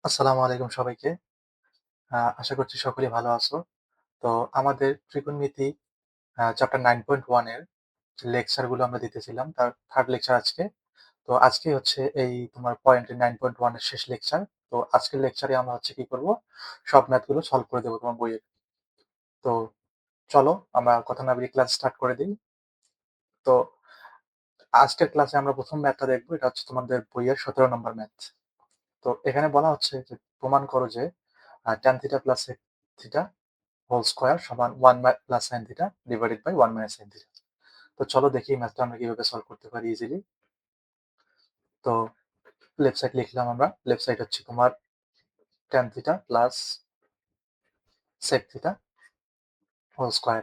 আসসালামু আলাইকুম সবাইকে। আশা করছি সকলেই ভালো আছো। তো আমাদের ত্রিকোণমিতি চ্যাপ্টার 9.1 এর যে লেকচারগুলো আমরা দিতেছিলাম তার 3rd লেকচার আজকে। তো আজকে হচ্ছে এই তোমার পয়েন্টের 9.1 এর শেষ লেকচার। তো আজকের লেকচারে আমরা হচ্ছে কি করব? সব ম্যাথগুলো সলভ করে দেব তোমার বইয়ের। তো চলো আমরা কথা না বাড়িয়ে ক্লাস স্টার্ট করে দেই। তো আজকের ক্লাসে আমরা ১ম ম্যাথটা দেখব। এটা হচ্ছে তোমাদের বইয়ের ১৭ নম্বর ম্যাথ। তো এখানে বলা হচ্ছে যে প্রমাণ করো যে tan theta plus sec theta whole square সমান 1 plus sin theta divided by 1 minus sin theta. তো চলো দেখি এই ম্যাথটা আমরা কিভাবে সলভ করতে পারি ইজিলি। তো লেফট সাইড লিখলাম আমরা। লেফট সাইড হচ্ছে তোমার tan theta plus sec theta whole square.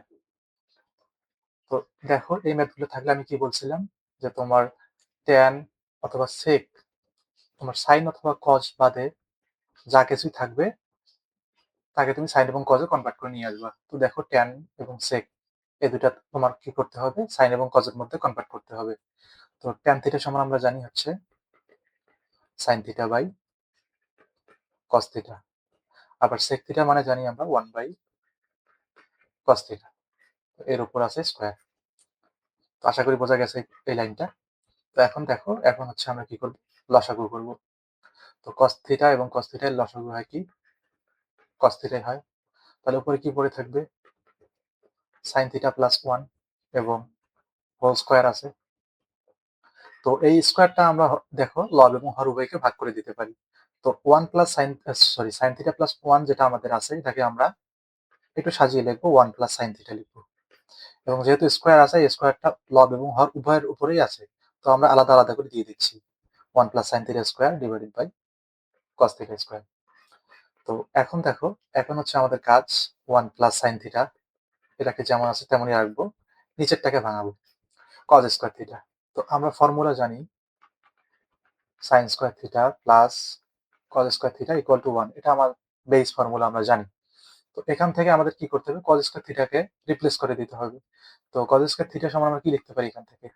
তো দেখো এই ম্যাথগুলো থাকলে আমি কি বলছিলাম যে তোমার tan অথবা sec তোমার sin অথবা cos বাদে যা কিছুই থাকবে তাকে তুমি sin এবং cos এ কনভার্ট করে নিয়ে আসবা। তো দেখো tan এবং sec এই দুইটা তোমার কি করতে হবে? sin এবং cos এর মধ্যে কনভার্ট করতে হবে। তো tan থিটা সমান আমরা জানি হচ্ছে sin theta by cos theta. আবার sec থিটা মানে জানি আমরা 1 বাই cos থিটা। এর উপর আছে স্কয়ার। তো আশা করি বোঝা গেছে এই লাইনটা। তো এখন দেখো, এখন হচ্ছে আমরা কি করব? লসাগু করব। তো cos থিটা এবং cos থিটা এর লসাগু হয় কি? cos থিটাই হয়। তাহলে উপরে কি পড়ে থাকবে? sin থিটা প্লাস 1 এবং হোল স্কয়ার আছে। তো এই স্কয়ারটা আমরা দেখো লব এবং হর উভয়কে ভাগ করে দিতে পারি। তো 1 প্লাস sin থিটা প্লাস 1 যেটা আমাদের আছে এটাকে আমরা একটু সাজিয়ে লিখবো 1 প্লাস sin থিটা লিখবো। এবং যেহেতু স্কয়ার আছে এই স্কয়ারটা লব এবং হর উভয়ের উপরেই আছে। তো আমরা আলাদা আলাদা করে দিয়ে দিচ্ছি 1 plus sin theta square divided by cos theta square. তো এখন দেখো, এখন হচ্ছে আমাদের কাজ 1 প্লাস sin থিটা এটাকে যেমন আছে তেমনই রাখবো। নিচেরটাকে ভাঙাবো cos স্কয়ার থিটা। তো আমরা ফর্মুলা জানি sin square theta plus cos square theta equal to 1। এটা আমার বেস ফর্মুলা আমরা জানি। তো এখান থেকে আমাদের কি করতে হবে? cos স্কয়ার থিটাকে রিপ্লেস করে দিতে হবে। তো cos স্কয়ার থিটা সমান আমরা কি লিখতে পারি এখান থেকে?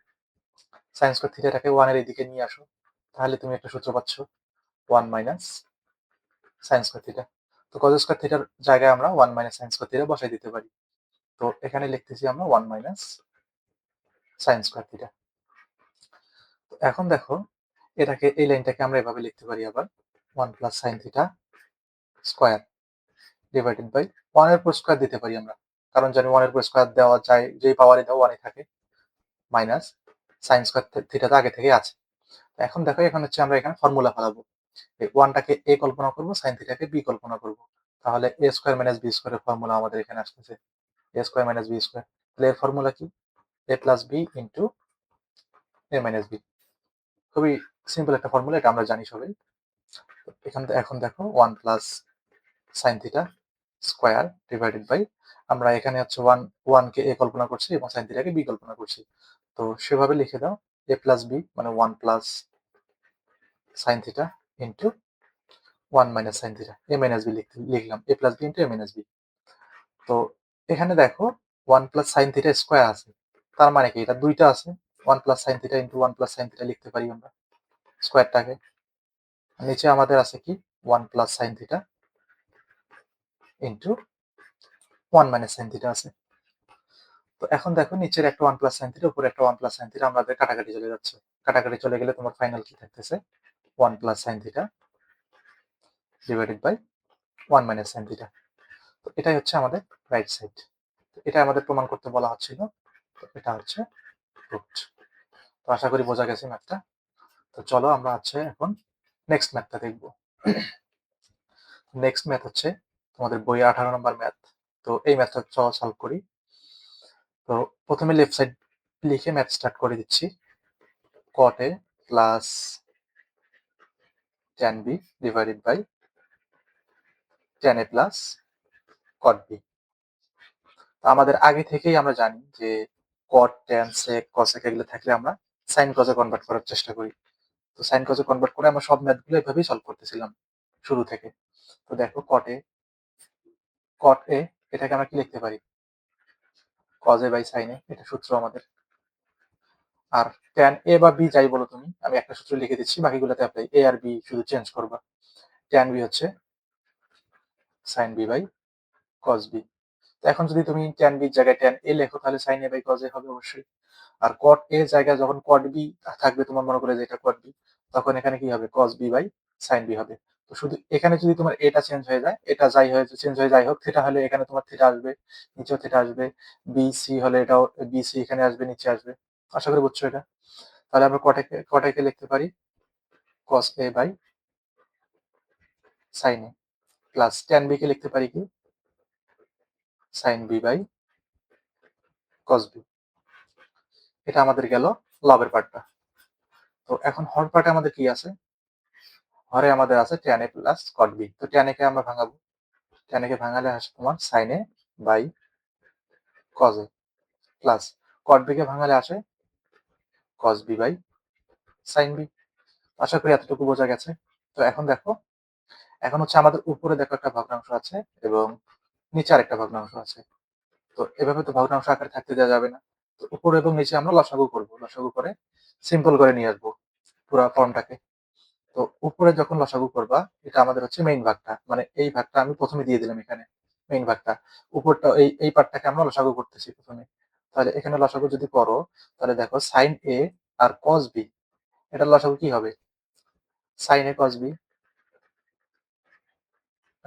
sin স্কয়ার থিটাটাকে 1 এর এদিকে নিয়ে আসো। তাহলে তুমি একটা সূত্র পাচ্ছ 1 মাইনাস sin স্কয়ার থিটা। তো cos স্কয়ার থিটার জায়গায় আমরা 1 মাইনাস sin স্কয়ার থিটা বসাই দিতে পারি। তো এখানে লিখতেছি আমরা 1 মাইনাস sin স্কয়ার থিটা। তো এখন দেখো, এটাকে এই লাইনটাকে আমরা এভাবে লিখতে পারি আবার 1 plus sin theta square divided by 1 এর উপর স্কয়ার দিতে পারি আমরা। কারণ জানি 1 এর উপর স্কয়ার দেওয়া যায়, যেই পাওয়ারই দাও 1 ই থাকে। মাইনাস sin স্কয়ার থিটা তো আগে থেকেই আছে। এখন দেখো, এখন হচ্ছে আমরা এখানে ফর্মুলা ফেলাবো। এই 1 টাকে a কল্পনা করব, sin থিটাকে b কল্পনা করব। তাহলে a square minus b square এর ফর্মুলা আমাদের এখানে আসতেছে a square minus b square. তাহলে এর ফর্মুলা কি? a plus b into a minus b। খুবই সিম্পল একটা ফর্মুলা, এটা আমরা জানি সবাই। এখন দেখো 1 plus sin theta square divided by, আমরা এখানে হচ্ছে 1 কে a কল্পনা করছি এবং sin থিটাকে b কল্পনা করছি। তো সেভাবে লিখে দাও a প্লাস b মানে 1 plus sin theta into 1 minus sin theta a minus b লিখলাম a plus b into a minus b। তো এখানে দেখো 1 প্লাস sin থিটা স্কয়ার আছে। তার মানে কি? এটা দুইটা আছে। 1 plus sin theta into 1 plus sin theta লিখতে পারি আমরা স্কয়ারটাকে। নিচে আমাদের আছে কি? 1 plus sin theta into 1 minus sin theta আছে। তো এখন দেখো, নিচের একটা 1 প্লাস sin থিটা, উপরে একটা 1 প্লাস sin থিটা, আমাদের কাটাকাটি চলে যাচ্ছে। কাটাকাটি চলে গেলে তোমার ফাইনাল কি থাকতেছে? 1 plus sin theta divided by 1 minus sin theta. তো এটাই হচ্ছে আমাদের রাইট সাইড। এটা আমাদের প্রমাণ করতে বলা হচ্ছিল। তো এটা হচ্ছে প্রুফড। তো আশা করি বোঝা গেছে ম্যাথটা। তো চলো আমরা হচ্ছে এখন নেক্সট ম্যাথটা দেখব। নেক্সট ম্যাথ হচ্ছে তোমাদের বইয়ে 18 নম্বর ম্যাথ। তো এই ম্যাথটা চলো সলভ করি। তো প্রথমে লেফট সাইড লিখে ম্যাথ স্টার্ট করে দিচ্ছি। cot a plus tan b divided by tan a plus cot b। আমাদের আগে থেকেই আমরা জানি যে cot, tan, sec, cosec এগুলো থাকলে আমরা sin cos এ কনভার্ট করার চেষ্টা করি। তো sin cos এ কনভার্ট করে আমরা সব ম্যাথগুলো এভাবেই সলভ করতেছিলাম শুরু থেকে। তো দেখো cot a এটাকে আমরা কি লিখতে পারি? cos a by sin a, এটা সূত্র আমাদের। আর tan a বা b যাই বলো তুমি, আমি একটা সূত্র লিখে দিচ্ছি, বাকিগুলোতে অ্যাপ্লাই। a আর b শুধু চেঞ্জ করবা। ট্যান বি হচ্ছে sin B by cos B. তো এখন যদি তুমি ট্যান বির জায়গায় ট্যান এ লেখো তাহলে সাইন এ বাই কস এ হবে অবশ্যই। আর কট এ জায়গায় যখন কট বি থাকবে, তোমার মনে করে যে এটা কট বি, তখন এখানে কি হবে cos B by sign B হবে। তো শুধু এখানে যদি তোমার এটা চেঞ্জ হয়ে যায়, এটা যাই হয়ে চেঞ্জ হয়ে যাই হোক, থিটা হলে এখানে তোমার থিটা আসবে, নিচেও থিটা আসবে, বি সি হলে এটাও বি সি এখানে আসবে, নিচে আসবে। আশা করি বুঝছো এটা। তাহলে আমরা কটাকে লিখতে পারি cos A by sine A, plus tan B কে লিখতে পারি কি sine B by cos B. এটা আমাদের গেল লবের পার্টটা। তো এখন হর পার্টে আমাদের কি আছে, হরে আমাদের আছে tan A plus cot B. তো ট্যান এ কে আমরা ভাঙাবো, ট্যান এ কে ভাঙালে আসে তোমার sine A by cos A, plus cot B কে ভাঙালে আসে cos B by sign B. আশা করি এতটুকু বোঝা গেছে। তো এখন দেখো, এখন হচ্ছে আমাদের উপরে দেখো একটা ভগ্নাংশ আছে এবং নিচে আরেকটা ভগ্নাংশ আছে। তো এভাবে তো ভগ্নাংশ আকারে থাকতে দেওয়া যাবে না। তো উপরে এবং নিচে আমরা লসাগু করবো, লসাগু করে সিম্পল করে নিয়ে আসবো পুরো ফর্মটাকে। তো উপরে যখন লসাগু করবা, এটা আমাদের হচ্ছে মেইন ভাগটা, মানে এই ভাগটা আমি প্রথমে দিয়ে দিলাম এখানে, মেইন ভাগটা। উপরটা এই পার্টটাকে আমরা লসাগু করতেছি প্রথমে। তাহলে এখানে লসাগু যদি করো, তাহলে দেখো সাইন এ আর কস বি, এটার লসাগু কি হবে সাইন এ কস বি।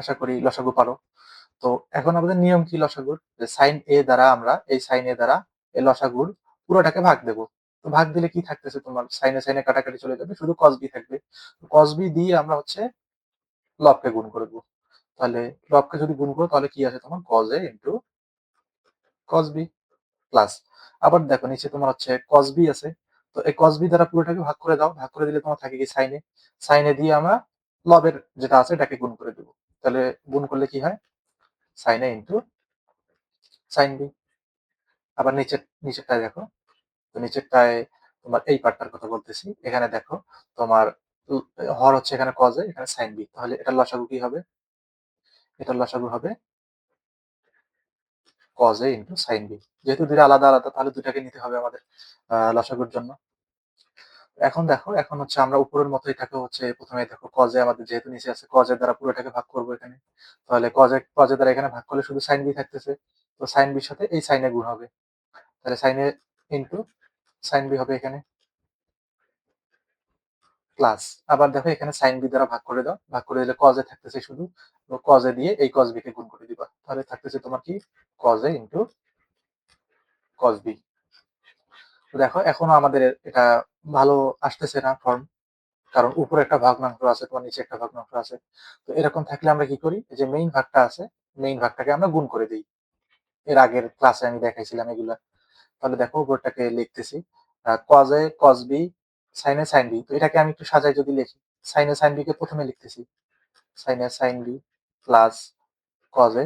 আশা করি লসাগু পারো। তো এখন আমাদের নিয়ম কি লসাগুর, যে সাইন এ দ্বারা আমরা এই সাইন এ দ্বারা এই লসাগুর পুরোটাকে ভাগ দেব। তো ভাগ দিলে কি থাকতেছে, তোমার সাইনে সাইনে কাটাকাটি চলে যাবে, শুধু কস বি থাকবে। কস বি দিয়ে আমরা হচ্ছে লবকে গুণ করে দেবো। তাহলে লবকে যদি গুণ করো তাহলে কি আছে তোমার cos A into cos B, plus আবার দেখো নিচে তোমার হচ্ছে কস বি আছে। তো এই কস বি দ্বারা পুরোটাকে ভাগ করে দাও, ভাগ করে দিলে তোমার থাকে কি সাইনে, সাইনে দিয়ে আমরা লবের যেটা আছে এটাকে গুণ করে দেবো। তাহলে গুণ করলে কি হয় সাইনে ইন্টু সাইন বি। আবার নিচেরটায় দেখো, তো নিচেরটায় তোমার এই পার্টটার কথা বলতেছি, এখানে দেখো তোমার হর হচ্ছে এখানে কজ এ, এখানে সাইন বি, তাহলে এটার লসাগু কি হবে, এটার লসাগু হবে cos A into sign B. যেহেতু দুইটা আলাদা আলাদা, তাহলে দুটাকে নিতে হবে আমাদের লসাগুর জন্য। এখন দেখো, এখন হচ্ছে আমরা উপরের মতো এটাকে হচ্ছে প্রথমে দেখো কজে আমাদের যেহেতু নিচে আছে, কজের দ্বারা পুরোটাকে ভাগ করবো এখানে। তাহলে কজের দ্বারা এখানে ভাগ করলে শুধু সাইন বি থাকতেছে। তো সাইন বির সাথে এই সাইনে গুণ হবে, তাহলে সাইনে ইন্টু সাইন বি হবে এখানে, প্লাস আবার দেখো এখানে সাইন বি দ্বারা ভাগ করে দাও, ভাগ করে দিলে কজে থাকতেছে শুধু, তো কজে দিয়ে এই কজ বি কে গুণ করে দিবা, তাহলে থাকতেছে তোমার কি কজে ইন্টু কজ বি। দেখো এখনো আমাদের এটা ভালো আসতেছে না ফর্ম, কারণ উপরে একটা ভগ্নাংশ আছে, তোমার নিচে একটা ভগ্নাংশ আছে। তো এরকম থাকলে আমরা কি করি, এই যে মেইন ভাগটা আছে, মেইন ভাগটাকে আমরা গুণ করে দিই। এর আগের ক্লাসে আমি দেখাইছিলাম এগুলা। তাহলে দেখো উপরটাকে লিখতেছি কজে কস বি সাইনে সাইন বি। তো এটাকে আমি একটু সাজাই যদি লিখি, সাইনে সাইন বি কে প্রথমে লিখতেছি সাইনে সাইন বি প্লাস কজে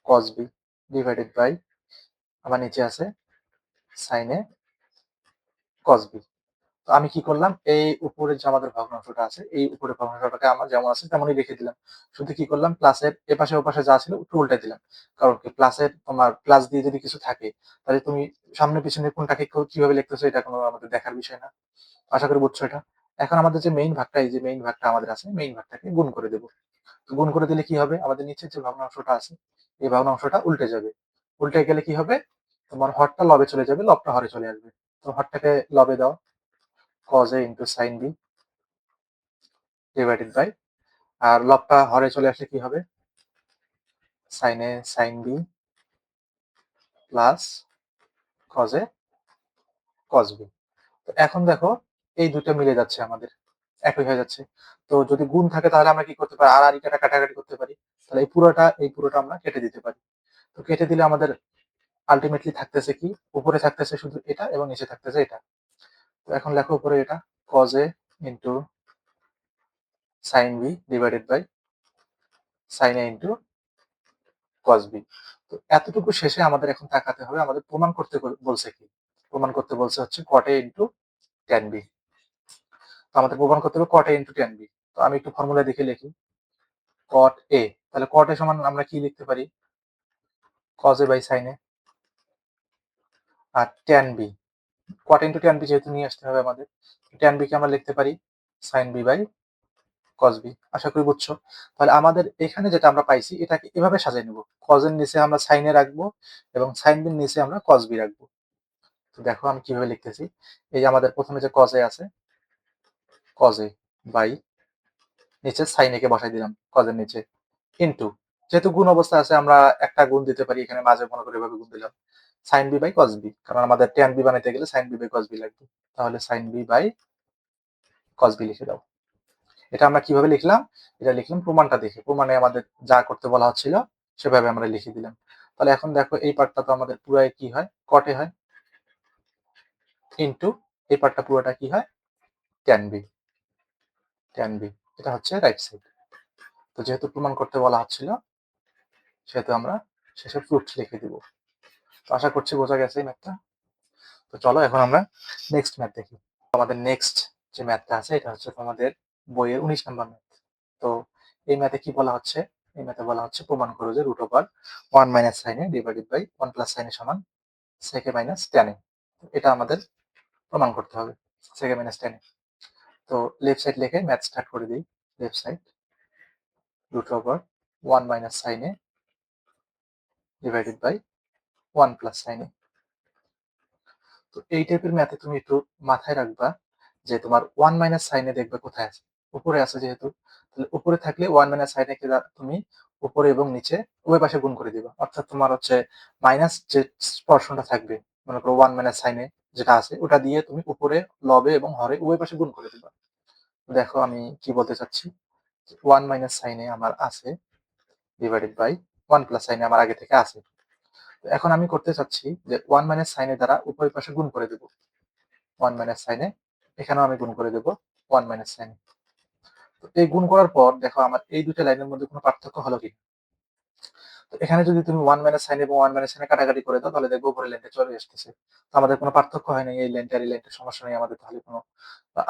কস বি ডিভাইডেড বাই, আবার নিচে আছে সাইনে কস বি। তো আমি কি করলাম, এই উপরের যে আমাদের ভগ্নাংশটা আছে, এই উপরের ভগ্নাংশটাকে আমার যেমন আছে তেমনই রেখে দিলাম। শুধু কি করলাম, প্লাসের এপাশে ওপাশে যা ছিল একটু উল্টে দিলাম। কারণ কি প্লাসের তোমার প্লাস দিয়ে যদি কিছু থাকে, তাহলে তুমি সামনে পিছনে কোনটাকে কিভাবে লিখতেছো এটা কোনো আমাদের দেখার বিষয় না। আশা করি বুঝছো এটা। এখন আমাদের যে মেইন ভাগটা, এই যে মেইন ভাগটা আমাদের আছে, মেইন ভাগটাকে গুণ করে দেবো। তো গুণ করে দিলে কি হবে, আমাদের নিচের যে ভগ্নাংশটা আছে এই ভগ্নাংশটা উল্টে যাবে। উল্টে গেলে কি হবে, তোমার হরটা লবে চলে যাবে, লবটা হরে চলে আসবে। তো হরটাকে লবে দাও, cos a into sign B divided by, আর লবটা হরে চলে আসলে কি হবে sine A sine B plus cos a cos b। তো এখন দেখো এই দুটো মিলে যাচ্ছে আমাদের, একই হয়ে যাচ্ছে। তো যদি গুণ থাকে তাহলে আমরা কি করতে পারি, আর এটা কাটাকাটি করতে পারি। তাহলে এই পুরোটা আমরা কেটে দিতে পারি। তো কেটে দিলে আমাদের আলটিমেটলি থাকতেছে কি, উপরে থাকতেছে শুধু এটা এবং নিচে থাকতেছে এটা। তো এখন লেখো উপরে এটা cos a into sign B divided by sin a into cos b। তো এতটুকু শেষে আমাদের এখন তাকাতে হবে আমাদের প্রমাণ করতে বলছে কি, প্রমাণ করতে বলছে হচ্ছে cot a into tan b। তো আমাদের প্রমাণ করতে হবে cot a into tan b। তো আমি একটু ফর্মুলা দেখে লিখি cot a, তাহলে cot a সমান আমরা কি লিখতে পারি cos a by sin a, আর tan b cot a into tan b যেহেতু নিয়ে আসতে হবে আমাদের, tan b কে আমরা লিখতে পারি sin b by cos b। আশা করি বুঝছো। তাহলে আমাদের এখানে যেটা আমরা পাইছি এটাকে এভাবে সাজিয়ে নেব। cos এর নিচে আমরা sin এ রাখবো এবং sin b এর নিচে আমরা cos b রাখবো। তো দেখো আমি কিভাবে লিখতেছি। এই যে আমাদের প্রথমে যে cos a আছে, cos a বাই নিচে sin a কে বসাই দিলাম cos এর নিচে, ইনটু, যেহেতু গুণ অবস্থা আছে আমরা একটা গুণ দিতে পারি, এখানে মাঝে মনে করে এভাবে গুণ দিলাম sin b by cos b, কারণ আমাদের tan b বানাইতে গেলে sin b by cos b লাগবে। তাহলে sin b by cos b লিখে দাও। এটা আমরা কিভাবে লিখলাম? এটা লিখলাম প্রমাণটা দেখে। প্রমাণে আমাদের যা করতে বলা হচ্ছিল সেভাবে আমরা লিখে দিলাম। তাহলে এখন দেখো এই পার্টটা তো আমাদের পুরাই কি হয়? cot a হয়, ইনটু এই পার্টটা পুরোটা কি হয়? tan b, tan b। এটা হচ্ছে রাইট সাইড। তো যেহেতু প্রমাণ করতে বলা হচ্ছিল সেহেতু আমরা শেষে প্রুফ লিখে দিব। তো আশা করছি বোঝা গেছে এই ম্যাথটা। তো চলো এখন আমরা নেক্সট ম্যাথ দেখি। আমাদের নেক্সট যে ম্যাথটা আছে এটা হচ্ছে তোমাদের বইয়ের 19 নম্বর ম্যাথ। তো এই ম্যাথে কি বলা হচ্ছে? এই ম্যাথে বলা হচ্ছে প্রমাণ করো যে root over 1 minus sine A divided by 1 plus sine A সমান sec a minus tan a। এটা আমাদের প্রমাণ করতে হবে, sec a minus tan a। তো লেফট সাইড লিখে ম্যাথ স্টার্ট করে দিই। Left side root over 1 minus sine A divided by 1 plus sine A. তো এই টাইপের ম্যাথে তুমি একটু মাথায় রাখবা যে তোমার 1 মাইনাস সাইন এ দেখবে কোথায় আছে, উপরে আছে যেহেতু, তাহলে উপরে থাকলে 1 মাইনাস সাইন এ কে তুমি উপরে এবং নিচে উভয় পাশে গুণ করে দিবা। অর্থাৎ তোমার হচ্ছে মাইনাস যে পোরশনটা থাকবে, মনে করো 1 মাইনাস সাইন এ যেটা আছে ওটা দিয়ে তুমি উপরে লবে এবং হরে উভয় পাশে গুণ করে দিবা। দেখো আমি কি বলতে চাচ্ছি, 1 মাইনাস সাইন এ আমার আছে ডিভাইডেড বাই 1 প্লাস সাইন এ আমার আগে থেকে আছে। তো এখন আমি করতে চাচ্ছি যে 1 মাইনাস সাইন এ দ্বারা উভয় পাশে গুণ করে দেব। 1 মাইনাস সাইন এ এখানেও আমি গুণ করে দেব 1 মাইনাস সাইন এ। তো এই গুণ করার পর দেখো আমার এই দুটো লাইনের মধ্যে কোনো পার্থক্য হলো কি? তো এখানে যদি তুমি 1 মাইনাস সাইন এবং 1 মাইনাস সাইন কাটাকাটি করে দাও তাহলে দেখবো উপরের লাইনটা চলে আসতেছে। তো আমাদের কোনো পার্থক্য হয় না, এই লাইনটার এই লাইনটার সমস্যা নেই আমাদের। তাহলে কোনো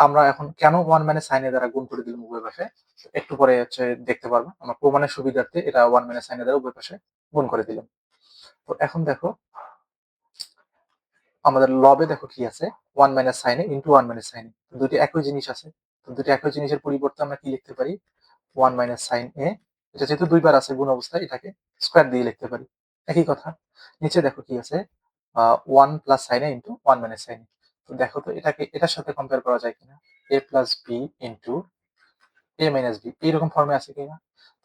আমরা এখন কেন 1 মাইনাস সাইন এর দ্বারা গুণ করে দিলাম উভয় পাশে একটু পরে হচ্ছে দেখতে পারবো। আমরা প্রমাণের সুবিধার্থে এটা 1 মাইনাস সাইন এর দ্বারা উভয় পাশে গুণ করে দিলাম। তো এখন দেখো আমাদের লবে দেখো কি আছে, 1 মাইনাস সাইন এ ইনটু 1 মাইনাস সাইন এ, দুটি একই জিনিস আছে। তো দুটি একই জিনিসের পরিবর্তে আমরা কি লিখতে পারি? 1 মাইনাস সাইন এ, এটা যেহেতু দুইবার আছে গুণ অবস্থায় এটাকে স্কয়ার দিয়ে লিখতে পারি। একই কথা। নিচে দেখো কি আছে, 1 plus sine A into 1 minus sine A. তো দেখো তো এটাকে এটার সাথে কম্পেয়ার করা যায় কিনা? a plus b into a minus b, এইরকম ফর্মে আছে কিনা?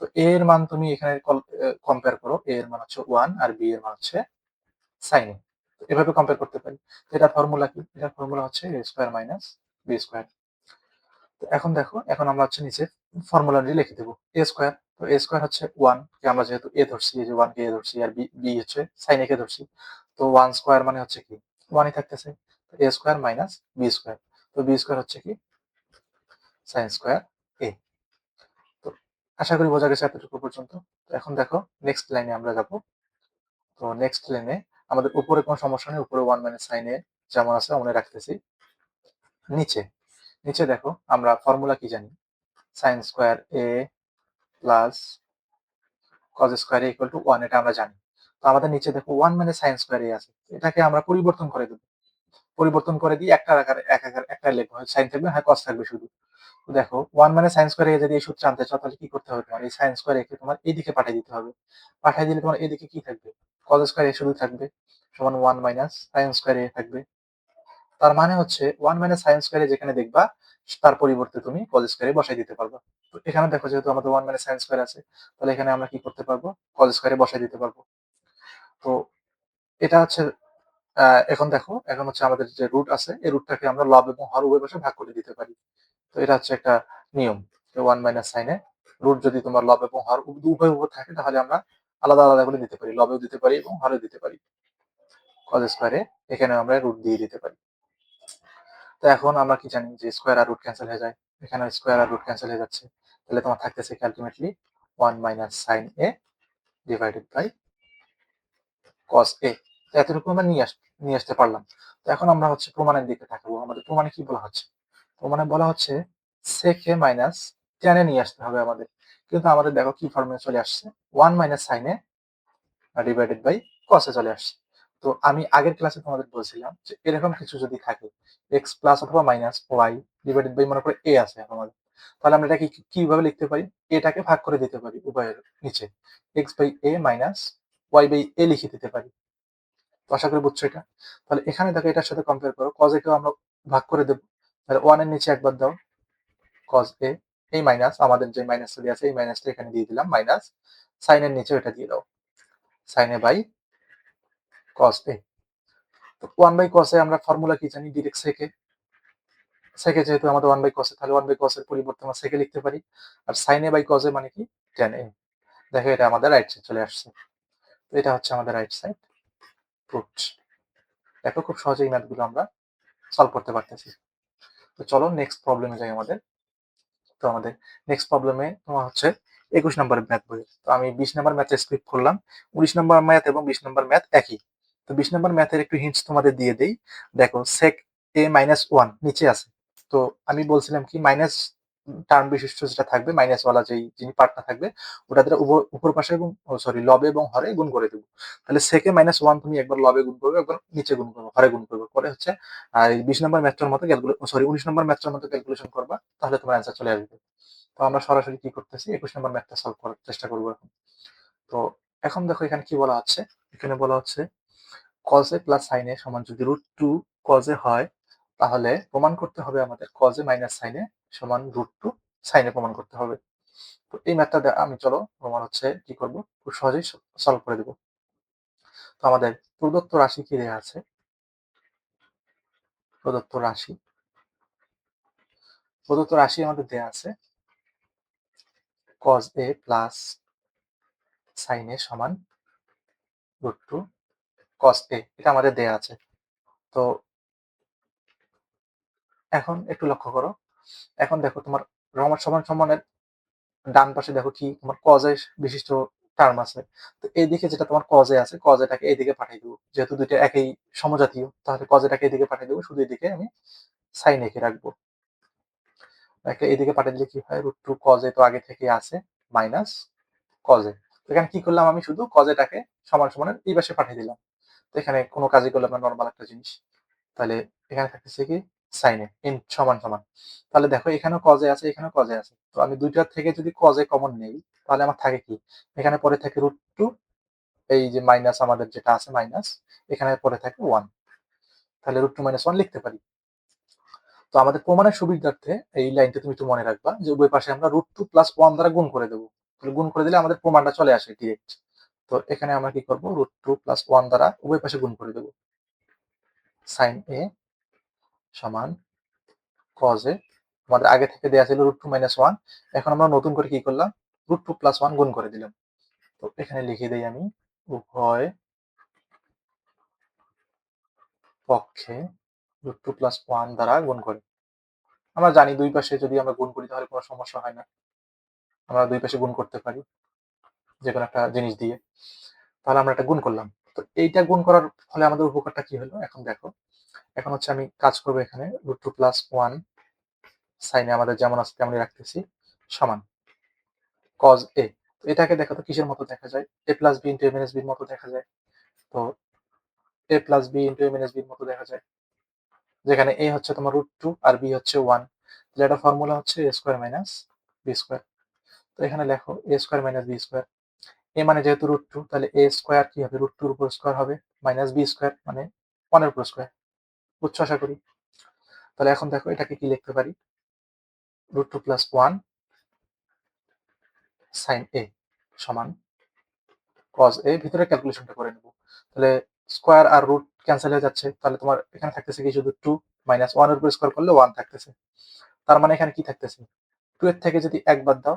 তো a এর মান তুমি এখানে কম্পেয়ার করো, a এর মান হচ্ছে 1 আর b এর মান হচ্ছে সাইন এ। এভাবে কম্পেয়ার করতে পারি। তো এটার ফর্মুলা কি? এটার ফর্মুলা হচ্ছে a square minus b square. তো এখন দেখো, এখন আমরা হচ্ছে নিচে ফর্মুলা অনুযায়ী লিখে দেবো a স্কয়ার। তো a স্কয়ার হচ্ছে 1 কে আমরা যেহেতু a ধরছি, এই যে 1 কে a ধরছি আর b হচ্ছে sin a কে ধরছি। তো 1 স্কয়ার মানে হচ্ছে কি 1 ই থাকতেছে। তো a square minus b square. তো b স্কয়ার হচ্ছে কি sin স্কয়ার a। তো আশা করি বোঝা গেছে এতটুকু পর্যন্ত। তো এখন দেখো নেক্সট লাইনে আমরা যাব। তো নেক্সট লাইনে আমাদের উপরে কোনো সমস্যা নেই, উপরে 1 মাইনাস sin a যেমন আছে অমনি রাখতেছি। নিচে নিচে দেখো আমরা ফর্মুলা কি জানি, sin square a plus cos square a equal to 1, এটা আমরা জানি। তো আমাদের নিচে দেখো 1 মানে sin স্কয়ার a আছে, এটাকে আমরা পরিবর্তন করে দেব। পরিবর্তন করে দিয়ে একটা আকারে একটা লিখবো, হয় sin থাকবে হয় cos থাকবে শুধু। তো দেখো 1 মানে sin স্কয়ার a যদি এই সূত্রে আনতে চাও তাহলে কি করতে হবে? তোমার এই sin স্কয়ার a কে তোমার এইদিকে পাঠিয়ে দিতে হবে। পাঠিয়ে দিলে তোমার এদিকে কি থাকবে? cos স্কয়ার a শুধু থাকবে, সমান 1 মাইনাস sin স্কয়ার a থাকবে। তার মানে হচ্ছে 1 মাইনাস sin স্কয়ার a যেখানে দেখবা তার পরিবর্তে তুমি cos স্কয়ার a বসাই দিতে পারবা। তো এখানে দেখো যেহেতু আমাদের 1 মাইনাস sin স্কয়ার আছে, তাহলে এখানে আমরা কি করতে পারবো? cos স্কয়ার a বসাই দিতে পারবো। তো এটা হচ্ছে এখন দেখো, এখন হচ্ছে আমাদের যে রুট আছে এই রুটটাকে আমরা লব এবং হর উভয় পাশে ভাগ করে দিতে পারি। তো এটা হচ্ছে একটা নিয়ম যে 1 মাইনাস সাইন এ রুট যদি তোমার লব এবং হর উভয় উভয় থাকে তাহলে আমরা আলাদা আলাদা করে দিতে পারি, লবেও দিতে পারি এবং হরেও দিতে পারি। cos স্কয়ার এ এখানে আমরা রুট দিয়ে দিতে পারি। তো এখন আমরা কি জানি যে স্কয়ার আর রুট ক্যান্সেল হয়ে যায়, এখানে স্কয়ার আর রুট ক্যান্সেল হয়ে যাচ্ছে। তাহলে তোমার থাকতেছে কি ultimately 1 minus sine A divided by cos a। তো এতটুকু আমরা নিয়ে আসতে পারলাম। তো এখন আমরা হচ্ছে প্রমাণের দিকে তাকাবো। আমাদের প্রমাণে কি বলা হচ্ছে? প্রমাণে বলা হচ্ছে sec a মাইনাস tan এ নিয়ে আসতে হবে আমাদের। কিন্তু আমাদের দেখো কি ফর্মে চলে আসছে, 1 minus sin a divided by cos a চলে আসছে। তো আমি আগের ক্লাসে তোমাদের বলছিলাম যে এরকম কিছু যদি থাকে x প্লাস অথবা মাইনাস y ডিভাইডেড বাই মনে করো a আছে আমাদের, তাহলে আমরা এটাকে কিভাবে লিখতে পারি? এটাকে ভাগ করে দিতে পারি উভয়ের নিচে। x/a মাইনাস y/a লিখে দিতে পারি। তো আশা করি বুঝছো এটা। তাহলে এখানে দেখো এটার সাথে কম্পেয়ার করো। cos a কেও আমরা ভাগ করে দেব। তাহলে 1 এর নিচে একবার দাও cos a, এই মাইনাস আমাদের যে মাইনাসটা দেয়া আছে এই মাইনাসটা এখানে দিয়ে দিলাম মাইনাস sin এর নিচেও এটা দিয়ে দাও। sin a by cos a। তো 1/cos a আমরা ফর্মুলা কি জানি? ডিরেক্ট সেকে। সেকে যেহেতু আমাদের 1/cos a, তাহলে 1/cos এর পরিবর্তে আমরা সেকে লিখতে পারি। আর sin a by cos a মানে কি? tan a। দেখো এটা আমাদের রাইট সাইড চলে আসছে। তো এটা হচ্ছে আমাদের রাইট সাইড প্রুভড। দেখো খুব সহজেই এই ম্যাথগুলো আমরা সলভ করতে পারতেছি। তো চলো নেক্সট প্রবলেমে যাই আমাদের। তো আমাদের নেক্সট প্রবলেমে তোমার হচ্ছে 21 নম্বরের ম্যাথ বইয়ের। তো আমি 20 নম্বর ম্যাথ স্কিপ করলাম। 19 নম্বর ম্যাথ এবং 20 নম্বর ম্যাথ একই। তো 20 নম্বর ম্যাথের একটু হিন্টস তোমাদের দিয়ে দেই। দেখো sec a মাইনাস 1 নিচে আছে। তো আমি বলছিলাম কি মাইনাস টার্ম বিশিষ্ট যেটা থাকবে, মাইনাস ওয়ালা যেই যিনি পার্টটা থাকবে ওটা দ্বারা উপর পাশে এবং সরি লবে এবং হরে গুণ করে দেবো। তাহলে sec a মাইনাস 1 তুমি একবার লবে গুণ করবে, একবার নিচে গুণ করবে, হরে গুণ করবে। পরে হচ্ছে আর 20 নম্বর ম্যাথটার মতো সরি 19 নম্বর ম্যাথটার মতো ক্যালকুলেশন করবা, তাহলে তোমার অ্যান্সার চলে আসবে। তো আমরা সরাসরি কি করতেছি 21 নম্বর ম্যাথটা সলভ করার চেষ্টা করবো এখন। তো এখন দেখো এখানে কি বলা হচ্ছে। এখানে বলা হচ্ছে cos a plus sin a সমান যদি √2 cos a হয়, তাহলে প্রমাণ করতে হবে আমাদের cos a minus sin a সমান √2 sin a প্রমাণ করতে হবে। তো এই ম্যাথটা আমি চলো তোমার হচ্ছে কি করব, খুব সহজেই সলভ করে দেব। তো আমাদের প্রদত্ত রাশি কি দেয়া আছে? প্রদত্ত রাশি আমাদের দেয়া আছে cos a plus sin a সমান √2 cos a, এটা আমাদের দেয়া আছে। তো এখন একটু লক্ষ্য করো। এখন দেখো তোমার সমান সমানের ডান পাশে দেখো কি তোমার cos a বিশিষ্ট টার্ম আছে। তো এইদিকে যেটা তোমার cos a আছে, cos a টাকে এইদিকে পাঠিয়ে দেবো। যেহেতু দুইটা একই সমজাতীয়, তাহলে cos a টাকে এইদিকে পাঠিয়ে দেবো, শুধু এদিকে আমি sin a কে রাখবো। এইদিকে পাঠিয়ে দিলে কি হয়? √2 cos a তো আগে থেকেই আছে মাইনাস cos a। তো এখানে কি করলাম? আমি শুধু cos a টাকে সমান সমানের এই পাশে পাঠিয়ে দিলাম। তো এখানে কোনো কাজই করলাম না, নরমাল একটা জিনিস। তাহলে এখানে থাকতেছে কি sin a ইন সমান সমান। তাহলে দেখো এখানেও cos a আছে, এখানেও cos a আছে। তো আমি দুইটার থেকে যদি cos a কমন নেই, তাহলে আমার থাকে কি? এখানে পরে থাকে √2, এই যে মাইনাস আমাদের যেটা আছে মাইনাস, এখানে পরে থাকে 1। তাহলে √2 - 1 লিখতে পারি। তো আমাদের প্রমাণের সুবিধার্থে এই লাইনটা তুমি একটু মনে রাখবা যে উভয় পাশে আমরা √2 + 1 দ্বারা গুণ করে দেবো। তাহলে গুণ করে দিলে আমাদের প্রমাণটা চলে আসে ডিরেক্ট। তো এখানে আমরা কি করব? √2 + 1 দ্বারা উভয় পাশে গুণ করে দেব। sin a সমান cos a, আমাদের আগে থেকে দেয়া ছিল √2 - 1। এখন আমরা নতুন করে কি করলাম? √2 + 1 গুণ করে দিলাম। তো এখানে লিখে দেই আমি উভয় পক্ষে √2 + 1 দ্বারা গুণ করে। আমরা জানি দুই পাশে যদি আমরা গুণ করি তাহলে কোনো সমস্যা হয় না। আমরা দুই পাশে গুণ করতে পারি যেকোনো একটা জিনিস দিয়ে। তাহলে আমরা এটা গুণ করলাম। তো এইটা গুণ করার ফলে আমাদের উপকারটা কি হলো? এখন দেখো। এখন হচ্ছে আমি কাজ করব এখানে √2 + 1 sin a আমাদের যেমন আছে তেমনই রাখতেছি সমান cos a। তো এটাকে দেখো তো কিসের মতো দেখা যায়? a + b * a - b এর মতো দেখা যায়। তো a + b * a - b এর মতো দেখা যায়। যেখানে a হচ্ছে তোমার √2 আর b হচ্ছে 1। তাহলে এটার ফর্মুলা হচ্ছে a² - b²। তো এখানে লেখো a² - b²। a মানে যেহেতু √2, তাহলে a² কি হবে? √2 এর উপর স্কয়ার হবে, মাইনাস b² মানে 1 এর উপর স্কয়ার। বুঝছো আশা করি? তাহলে এখন দেখো এটাকে কি লিখতে পারি? √2 + 1 sin a সমান cos a। ভিতরে ক্যালকুলেশনটা করে নেব। তাহলে স্কয়ার আর রুট ক্যানসেল হয়ে যাচ্ছে। তাহলে তোমার এখানে থাকতেছে কি শুধু 2 মাইনাস 1 এর উপর স্কয়ার করলে 1 থাকতেছে। তার মানে এখানে কি থাকতেছে? 2 এর থেকে যদি 1 বাদ দাও,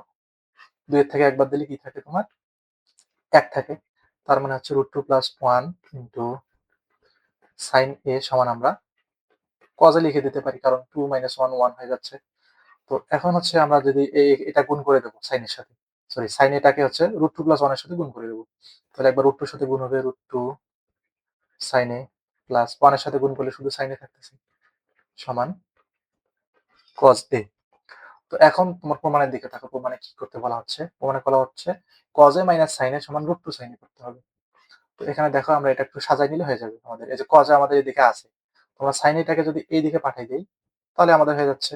2 এর থেকে 1 বাদ দিলে কি থাকে তোমার? 1 থাকে। তার মানে হচ্ছে √2 + 1 sin a সমান আমরা cos a লিখে দিতে পারি, কারণ 2 - 1 1 হয়ে যাচ্ছে। তো এখন হচ্ছে আমরা যদি এটা গুণ করে দেব sin এর সাথে। সরি sin এটাকে হচ্ছে √2 + 1 এর সাথে গুণ করে দেব। তাহলে একবার √2 এর সাথে গুণ হবে √2 sin a প্লাস 1 এর সাথে গুণ করলে শুধু sin a থাকতেছে সমান cos a। তো এখন তোমার প্রমাণের দিকে তাকাও। প্রমাণে কি করতে বলা হচ্ছে? প্রমাণে বলা হচ্ছে cos a - sin a সমান √2 sin a করতে হবে। তো এখানে দেখো আমরা এটা একটু সাজায় নিলে হয়ে যাবে আমাদের। এই যে cos a আমাদের এদিকে আছে। তোমরা sin a টাকে যদি এইদিকে পাঠিয়ে দেই, তাহলে আমাদের হয়ে যাচ্ছে।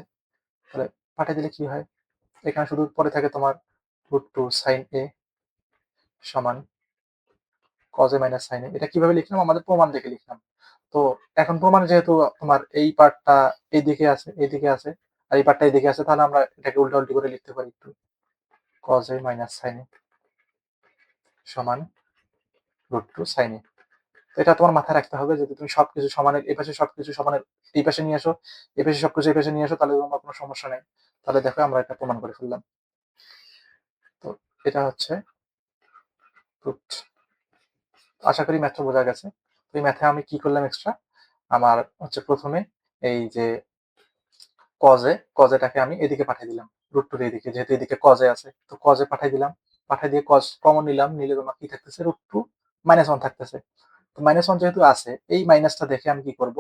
তাহলে পাঠিয়ে দিলে কি হয়? এখানে শুধু পরে থাকে তোমার √2 sin a সমান cos a minus sin a। এটা কিভাবে লিখলাম? আমাদের প্রমাণ দেখে লিখলাম। তো এখন প্রমাণে যেহেতু তোমার এই পার্টটা এইদিকে আছে, এইদিকে আছে, আর এই পার্টটা এইদিকে আছে, তাহলে আমরা এটাকে উল্টাপাল্টি করে লিখতে পারি একটু। cos a minus sin a সমান √2 sin a। তো এটা তোমার মাথায় রাখতে হবে, যদি তুমি সবকিছু সমানের, এই পাশে সবকিছু সমানের এই পাশে নিয়ে আসো, এই পাশে সবকিছু এই পাশে নিয়ে আসো, তাহলে তোমার কোনো সমস্যা নেই। তাহলে দেখো আমরা এটা প্রমাণ করে ফেললাম। তো এটা হচ্ছে প্রুফড। আশা করি ম্যাথটা বোঝা গেছে। তো এই ম্যাথে আমি কি করলাম এক্সট্রা, আমার হচ্ছে প্রথমে এই যে কজেটাকে আমি এদিকে পাঠিয়ে দিলাম, √2 এদিকে, যেহেতু এদিকে কজে আছে, তো কজে পাঠিয়ে দিলাম। পাঠিয়ে দিয়ে কজ কমন নিলাম, নিলে তোমার কি থাকতেছে? √2 -1 থাকতেছে। তো -1 যেহেতু আছে, এই মাইনাসটা দেখে আমি কি করব,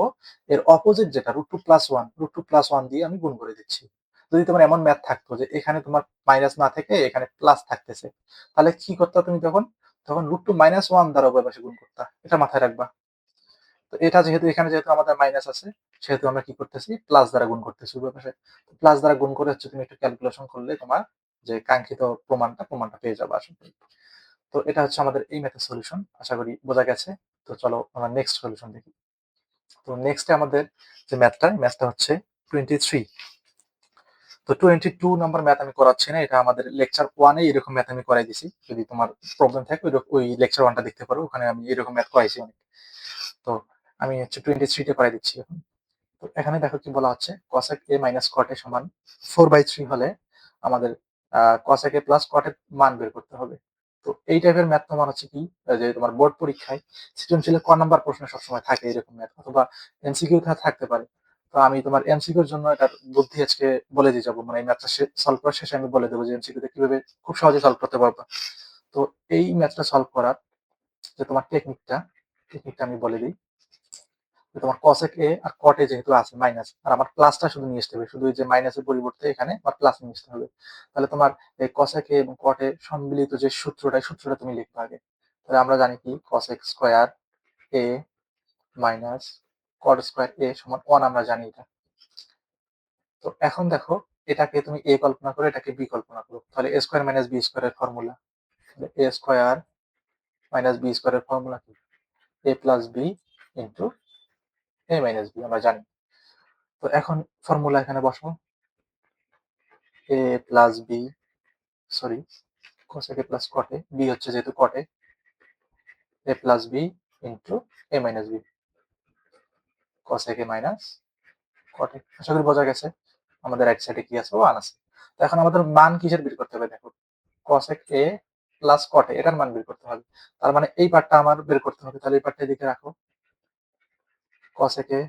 এর অপোজিট যেটা √2 + 1, √2 + 1 দিয়ে আমি গুণ করে দিচ্ছি। যদি তোমার এমন ম্যাথ থাকতো যে এখানে তোমার মাইনাস না থেকে এখানে প্লাস থাকতেছে, তাহলে কি করতে তুমি তখন? তখন √2 -1 দ্বারা উভয় পাশে গুণ করতা। এটা মাথায় রাখবা। তো এটা যেহেতু এখানে যেহেতু আমাদের মাইনাস আছে, সেহেতু আমরা কি করতেছি? প্লাস দ্বারা গুণ করতেছি উভয় পাশে। প্লাস দ্বারা গুণ করে হচ্ছে তুমি একটু ক্যালকুলেশন করলে তোমার যে কাঙ্ক্ষিত প্রমাণটা পেয়ে যাবে আসলে। তো এটা হচ্ছে আমাদের এই ম্যাথের সলিউশন। আশা করি বোঝা গেছে। তো চলো আমরা নেক্সট সলিউশন দেখি। তো নেক্সটে আমাদের যে ম্যাথটা হচ্ছে 23। তো 22 নাম্বার ম্যাথ আমি করাচ্ছি না, এটা আমাদের লেকচার 1 এ এরকম ম্যাথ আমি করাই দিছি। যদি তোমার প্রবলেম থাকে ওই লেকচার 1টা দেখতে পারো, ওখানে আমি এরকম ম্যাথ করাইছি অনেক। তো আমি হচ্ছে 23 টা করাই দিচ্ছি এখন। তো এখানে দেখো কি বলা হচ্ছে, cosec a minus cot a সমান 4/3 হলে আমাদের cosec a plus cot এর মান বের করতে হবে। তো এই টাইপের ম্যাথ তোমার হচ্ছে কি, যে তোমার বোর্ড পরীক্ষায় সৃজনশীলে ক নাম্বার প্রশ্ন সবসময় থাকে এরকম ম্যাথ, অথবা এমসিকিউ থাকতে পারে। তো আমি তোমার এমসিকিউর জন্য এটার বুদ্ধি আজকে বলে দিয়ে যাবো, মানে এই ম্যাথটা সলভ করার শেষে আমি বলে দেবো যে এমসিকিউতে কিভাবে খুব সহজে সলভ করতে পারবা। তো এই ম্যাথটা সলভ করার যে তোমার টেকনিকটা আমি বলে দিই। তোমার cosec a R cot a যেহেতু আছে মাইনাস, আর আমার প্লাসটা শুধু নিয়ে আসতে হবে, শুধু এই যে মাইনাসের পরিবর্তে এখানে আমার প্লাস নিয়ে আসতে হবে। তাহলে তোমার এই cosec a এবং cot a সম্মিলিত যে সূত্রটা তুমি লিখবে আগে। তাহলে আমরা জানি কি, cosec square a minus cot square a সমান 1, আমরা জানি এটা। তো এখন দেখো, এটাকে তুমি a কল্পনা করো, এটাকে b কল্পনা করো, তাহলে a স্কয়ার মাইনাস b স্কয়ারের formula, a square minus b স্কয়ারের ফর্মুলা কি? a plus b into a minus b, আমরা জানি। তো এখন ফর্মুলা এখানে বসাও, a plus B, sorry, cosec a plus cot a, b হচ্ছে যেহেতু cot a plus B into a minus B, cosec a minus cot a। আশা করি বোঝা গেছে আমাদের এক সাইডে কি আছে, 1 আছে। তো এখন আমাদের মান কিসের বের করতে হবে? দেখো, cosec a plus cot a, এটার মান বের করতে হবে। তার মানে এই পার্টটা আমার বের করতে হবে, তাহলে এই পার্টটা এদিকে রাখো, cosec a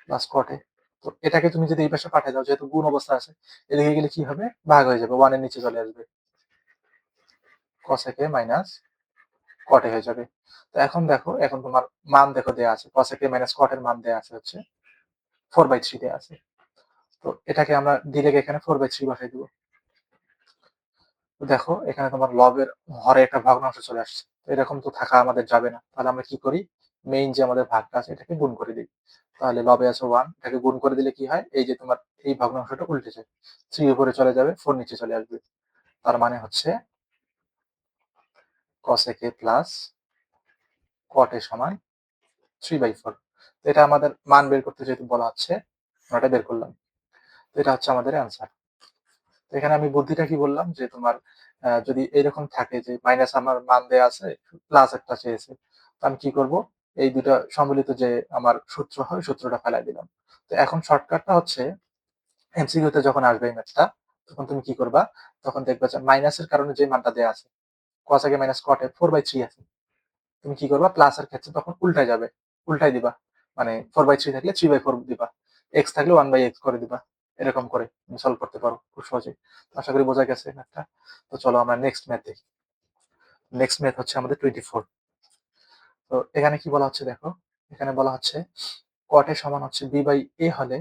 plus cot a। তো এটাকে তুমি যদি এই পাশে পাঠিয়ে দাও, যেহেতু গুণ অবস্থা আছে, এদিকে গেলে কি হবে? ভাগ হয়ে যাবে, 1 এর নিচে চলে আসবে, cosec a minus cot a হয়ে যাবে। তো এখন দেখো, এখন তোমার মান দেখো দেয়া আছে, cosec a মাইনাস cot এর মান দেয়া আছে হচ্ছে 4/3 দেয়া আছে। তো এটাকে আমরা ডিরেক্ট এখানে 4/3 বসাই দিব। তো দেখো এখানে তোমার লবের হরে একটা ভগ্নাংশ চলে আসছে। তো এরকম তো থাকা আমাদের যাবে না। তাহলে আমরা কি করি? মেইন যে আমাদের ভাগটা আছে এটাকে গুণ করে দিই। তাহলে লবে আছে 1, এটাকে গুণ করে দিলে কি হয়? এই যে তোমার এই ভগ্নাংশটা উল্টে যায়। 3 উপরে চলে যাবে, 4 নিচে চলে আসবে। তার মানে হচ্ছে cosec a plus cot a সমান 3/4। তো এটা আমাদের মান বের করতে যেহেতু বলা হচ্ছে, আমরা এটা বের করলাম। তো এটা হচ্ছে আমাদের অ্যান্সার। তো এখানে আমি বুদ্ধিটা কি বললাম, যে তোমার যদি এরকম থাকে যে মাইনাস আমার মান দেয়া আছে, প্লাস একটা চেয়েছে, তো আমি কি করব? এই দুটা সম্মিলিত যে আমার সূত্র হয়, সূত্রটা ফেলাই দিলাম। তো এখন শর্টকাটটা হচ্ছে, এমসিকিউতে যখন আসবে এই ম্যাথটা, তখন তুমি কি করবা? তখন দেখবা যে মাইনাসের কারণে যে মানটা দেয়া আছে, cos a minus cot a 4/3 আছে, তুমি কি করবা? প্লাসের ক্ষেত্রে তখন উল্টায় যাবে, উল্টাই দিবা। মানে 4/3 থাকলে 3/4 দিবা, এক্স থাকলে 1/x করে দিবা। এরকম করে তুমি সলভ করতে পারো খুব সহজেই। তো আশা করি বোঝা গেছে ম্যাথটা। তো চলো আমরা নেক্সট ম্যাথ দেখি। নেক্সট ম্যাথ হচ্ছে আমাদের 24। তো এখানে কি বলা হচ্ছে দেখো, এখানে বলা হচ্ছে cot a সমান হচ্ছে b বাই a হলে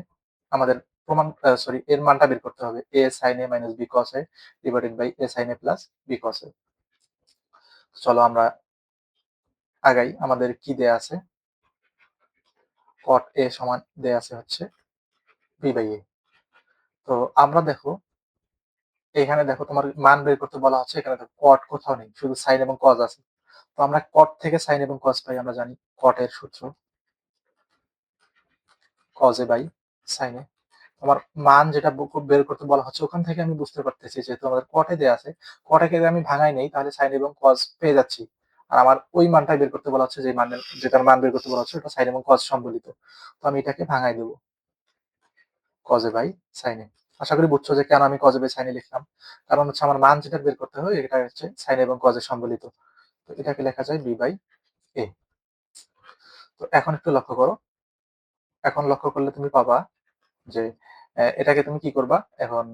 আমাদের প্রমাণ, সরি, এর মানটা বের করতে হবে, a sin a minus b cos a divided by a sin a plus b cos a। চলো আমরা আগাই। আমাদের কি দেয়া আছে? cot a সমান দেয়া আছে হচ্ছে b বাই a। তো আমরা দেখো এখানে দেখো তোমার মান বের করতে বলা হচ্ছে। এখানে দেখো কট কোথাও নেই। শুধু সাইন এবং কজ আছে। তো আমরা কট থেকে সাইন এবং কজ পাই আমরা জানি। কটের সূত্র কজে বাই সাইনে। আমার মান যেটা বের করতে বলা হচ্ছে ওখান থেকে আমি বুঝতে পারতেছি যেহেতু আমাদের কটে দেয়া আছে, কটাকে যদি আমি ভাঙাই নেই তাহলে সাইন এবং কজ পেয়ে যাচ্ছি। আর আমার ওই মানটাই বের করতে বলা হচ্ছে যে মানের যেটার মান বের করতে বলা হচ্ছে ওটা সাইন এবং কজ সম্বলিত। তো আমি এটাকে ভাঙাই দেব কজে বাই সাইনে। আশা করি বুঝছো যে কেন আমি কজে বাই সাইনে লিখলাম। কারণ হচ্ছে আমার মান যেটা বের করতে হয় এটা হচ্ছে সাইন এবং কজের সম্বলিত। তো এটাকে লেখা যায় বি বাই এ। তো এখন একটু লক্ষ্য করো। এখন লক্ষ্য করলে তুমি পাবা যে এটাকে তুমি কি করবা এখন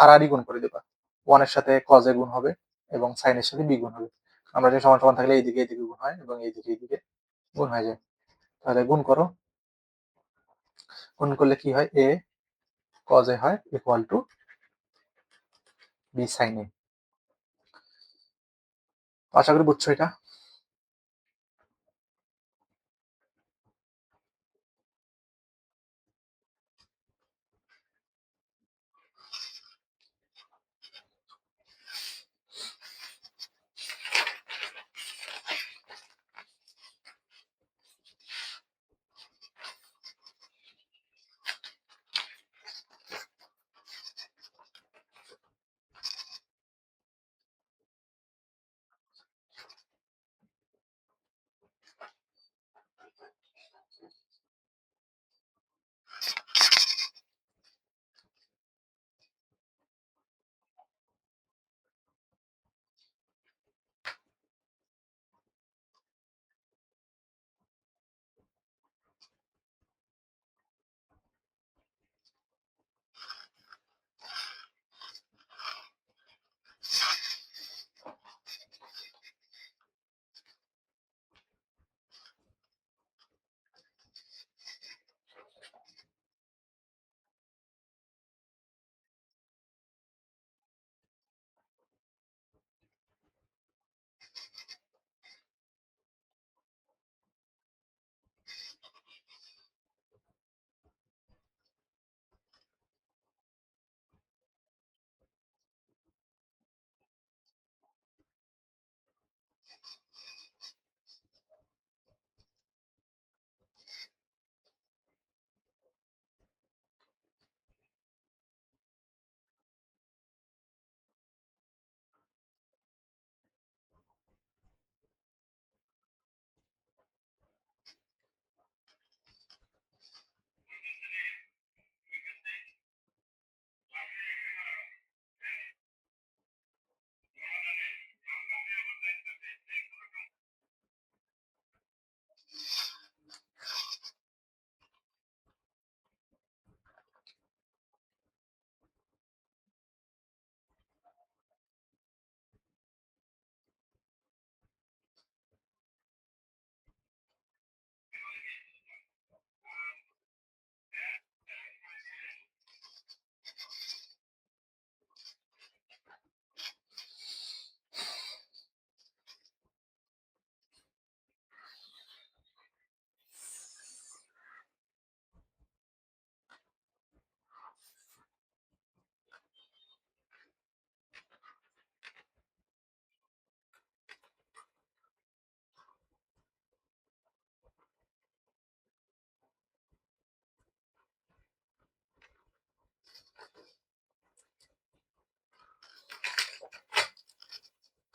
আর গুণ করে দিবা। 1 এর সাথে cos এ গুণ হবে এবং sin এর সাথে b গুণ হবে। আমরা যে সমান সমান থাকলে এইদিকে এইদিকে গুণ হয় এবং এইদিকে এইদিকে গুণ হয়ে যায়। তাহলে গুণ করো। গুণ করলে কি হয়? a cos a হয় equal to b sin a। আশা করি বুঝছো এটা।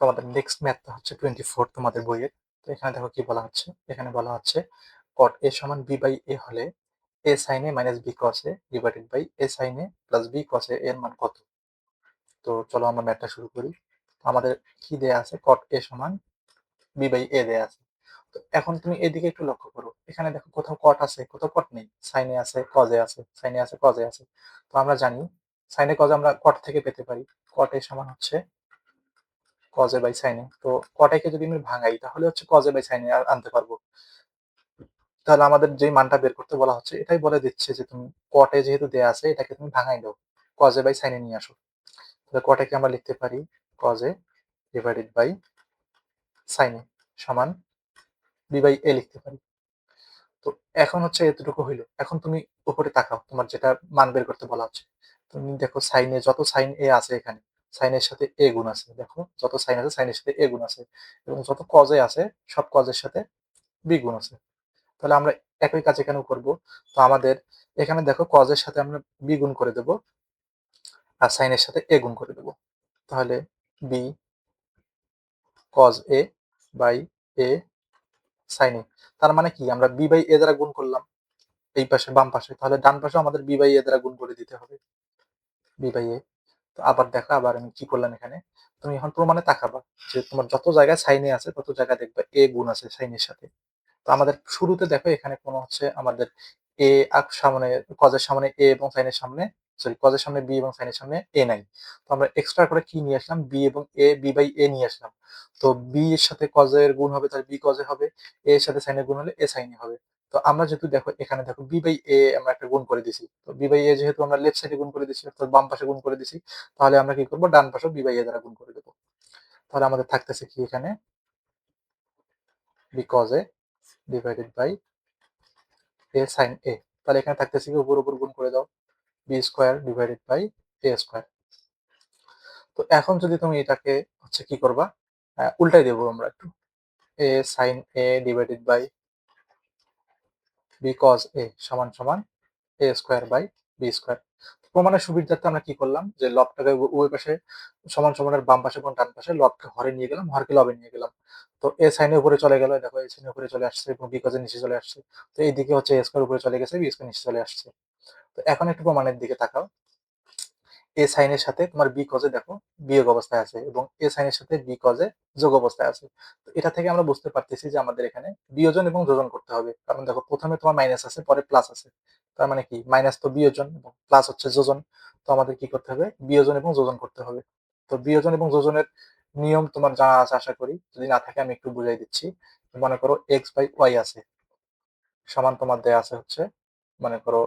তোমাদের নেক্সট ম্যাথটা হচ্ছে 24 তোমাদের বইয়ের। তো এখানে দেখো কি বলা হচ্ছে। এখানে বলা হচ্ছে cot a সমান b বাই a হলে a sin a minus b cos a divided by a sin a plus b cos a এর মান কত? তো চলো আমরা ম্যাথটা শুরু করি। আমাদের কি দেয়া আছে? cot a সমান b বাই a দেয়া আছে। তো এখন তুমি এদিকে একটু লক্ষ্য করো। এখানে দেখো কোথাও cot আছে, কোথাও cot নেই। sin a আছে, cos a আছে, sin a আছে, cos a আছে। তো আমরা জানি sin a cos a আমরা cot থেকে পেতে পারি। cot a সমান হচ্ছে cos a by sin a। তো cot a কে যদি আমি ভাঙাই তাহলে হচ্ছে cos a by sin a আনতে পারবো। তাহলে আমাদের যে মানটা বের করতে বলা হচ্ছে এটাই বলে দিচ্ছে যে তুমি cot a যেহেতু দেয়া আছে এটাকে তুমি ভাঙাই দাও। cos a by sin a নিয়ে আসো। তাহলে cot a কে আমরা লিখতে পারি cos a divided by sin a সমান b বাই a লিখতে পারি। তো এখন হচ্ছে এতটুকু হইলো। এখন তুমি উপরে তাকাও। তোমার যেটা মান বের করতে বলা হচ্ছে। তুমি দেখো সাইনে যত সাইন এ আছে এখানে, সাইনের সাথে এ গুণ আছে। দেখো যত সাইন আছে সাইনের সাথে এ গুণ আছে, এবং যত কজ এ আছে সব কজের সাথে বি গুণ আছে। তাহলে আমরা একই কাজ এখানেও করব। তো আমাদের এখানে দেখো কজের সাথে আমরা বি গুণ করে দেব, আর সাইনের সাথে এ গুণ করে দেব। তাহলে B cos A by A sine A. তার মানে কি, আমরা বি বাই এ দ্বারা গুণ করলাম এই পাশে বাম পাশে, তাহলে ডান পাশে আমাদের বি বাই এ দ্বারা গুণ করে দিতে হবে, বি বাই এ। তো আবার দেখো, আবার আমি কি করলাম এখানে, তুমি এখন প্রমাণে তাকাবা যে তোমার যত জায়গায় সাইনে আছে তত জায়গায় দেখবে এ গুণ আছে সাইনের সাথে। তো আমাদের শুরুতে দেখো এখানে কোনো হচ্ছে আমাদের এ সামনে, কজের সামনে এ এবং সাইনের সামনে, সরি কজের সামনে বি এবং সাইনের সামনে এ নাই। তো আমরা এক্সট্রা করে কি নিয়ে আসলাম, বি এবং এ, বি বাই এ নিয়ে আসলাম। তো বি এর সাথে কজের গুণ হবে তাহলে বি কজে হবে, এ এর সাথে সাইনের গুণ হলে এ সাইনে হবে। তো আমরা যেহেতু দেখো এখানে দেখো বি বাই এ আমরা একটা গুণ করে দিছি, তো বি বাই এ যেহেতু আমরা লেফট সাইডে গুণ করে দিছি অর্থাৎ বাম পাশে গুণ করে দিছি, তাহলে আমরা কি করবো, ডান পাশে বি বাই এ দ্বারা গুণ করে দেবো। তাহলে আমাদের থাকতেছে কি এখানে, B cos A divided by A sine A. তাহলে এখানে থাকতেছে কি, উপর উপর গুণ করে দাও, B square divided by A square. তো এখন যদি তুমি এটাকে হচ্ছে কি করবা, উল্টাই দেবো আমরা একটু, A sine A divided by B cos A সমান সমান A square by B square. প্রমাণের সুবিধার্থে আমরা কি করলাম, যে লবটাকে উভয় পাশে সমান সমানের বাম পাশে এবং ডান পাশে লবকে হরে নিয়ে গেলাম, হরকে লবে নিয়ে গেলাম। তো এ সাইনে উপরে চলে গেল, দেখো এ সাইনে উপরে চলে আসছে এবং বি কজের নিচে চলে আসছে। তো এইদিকে হচ্ছে এ স্কোয়ার উপরে চলে গেছে, বি স্কোয়ার নিচে চলে আসছে। তো এখন একটু প্রমাণের দিকে তাকাও, এ সাইনের সাথে তোমার বি কজে দেখো বিয়োগ অবস্থায় আছে, এবং এ সাইনের সাথে বি কজে যোগ অবস্থায় আছে। তো এটা থেকে আমরা বুঝতে পারতেছি যে আমাদের এখানে বিয়োজন এবং যোজন করতে হবে, কারণ দেখো প্রথমে তোমার মাইনাস আছে পরে প্লাস আছে। তার মানে কি, মাইনাস তো বিয়োজন এবং প্লাস হচ্ছে যোজন। তো আমাদের কি করতে হবে, বিয়োজন এবং যোজন করতে হবে। তো বিয়োজন এবং যোজনের নিয়ম তোমার জানা আছে আশা করি, যদি না থাকে আমি একটু বুঝাই দিচ্ছি। মনে করো এক্স বাই ওয়াই আছে, সমান তোমার দেয়া আছে হচ্ছে, মনে করো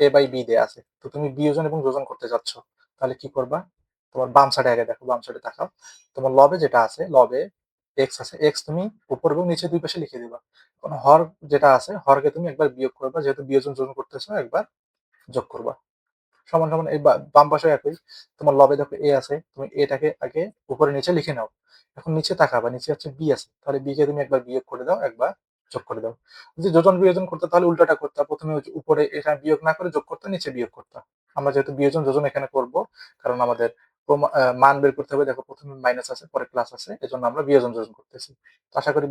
এ বাই বি দেয়া আছে। তো তুমি বিয়োজন এবং যোজন করতে যাচ্ছ, তাহলে কি করবা, তোমার বাম সাইডে আগে দেখো, বাম সাইডে তাকাও, তোমার লবে যেটা আছে, লবে এক্স আছে, এক্স তুমি উপর এবং নিচে দুই পাশে লিখে দিবা। এখন হর যেটা আছে, হরকে তুমি একবার বিয়োগ করবা, যেহেতু বিয়োজন যোজন করতেছো একবার যোগ করবা, সমান সমান। এই বাম পাশে একই, তোমার লবে দেখো এ আছে, তুমি এটাকে আগে উপরে নিচে লিখে নাও। এখন নিচে তাকাবা, নিচে হচ্ছে বি আছে, তাহলে বি কে তুমি একবার বিয়োগ করে দাও, একবার যোগ করে দাও। যদি যোজন বিয়োজন করতে তাহলে উল্টাটা করতে, প্রথমে উপরে এটা বিয়োগ না করে যোগ করতে, নিচে বিয়োগ করতে। আমরা যেহেতু বিয়োজন যোজন এখানে করব, কারণ আমাদের মান বের করতে হবে, দেখো প্রথমে মাইনাস আছে পরে প্লাস আছে, এজন্য আমরা বিয়োজন যোজন করতেছি। তো আশা করি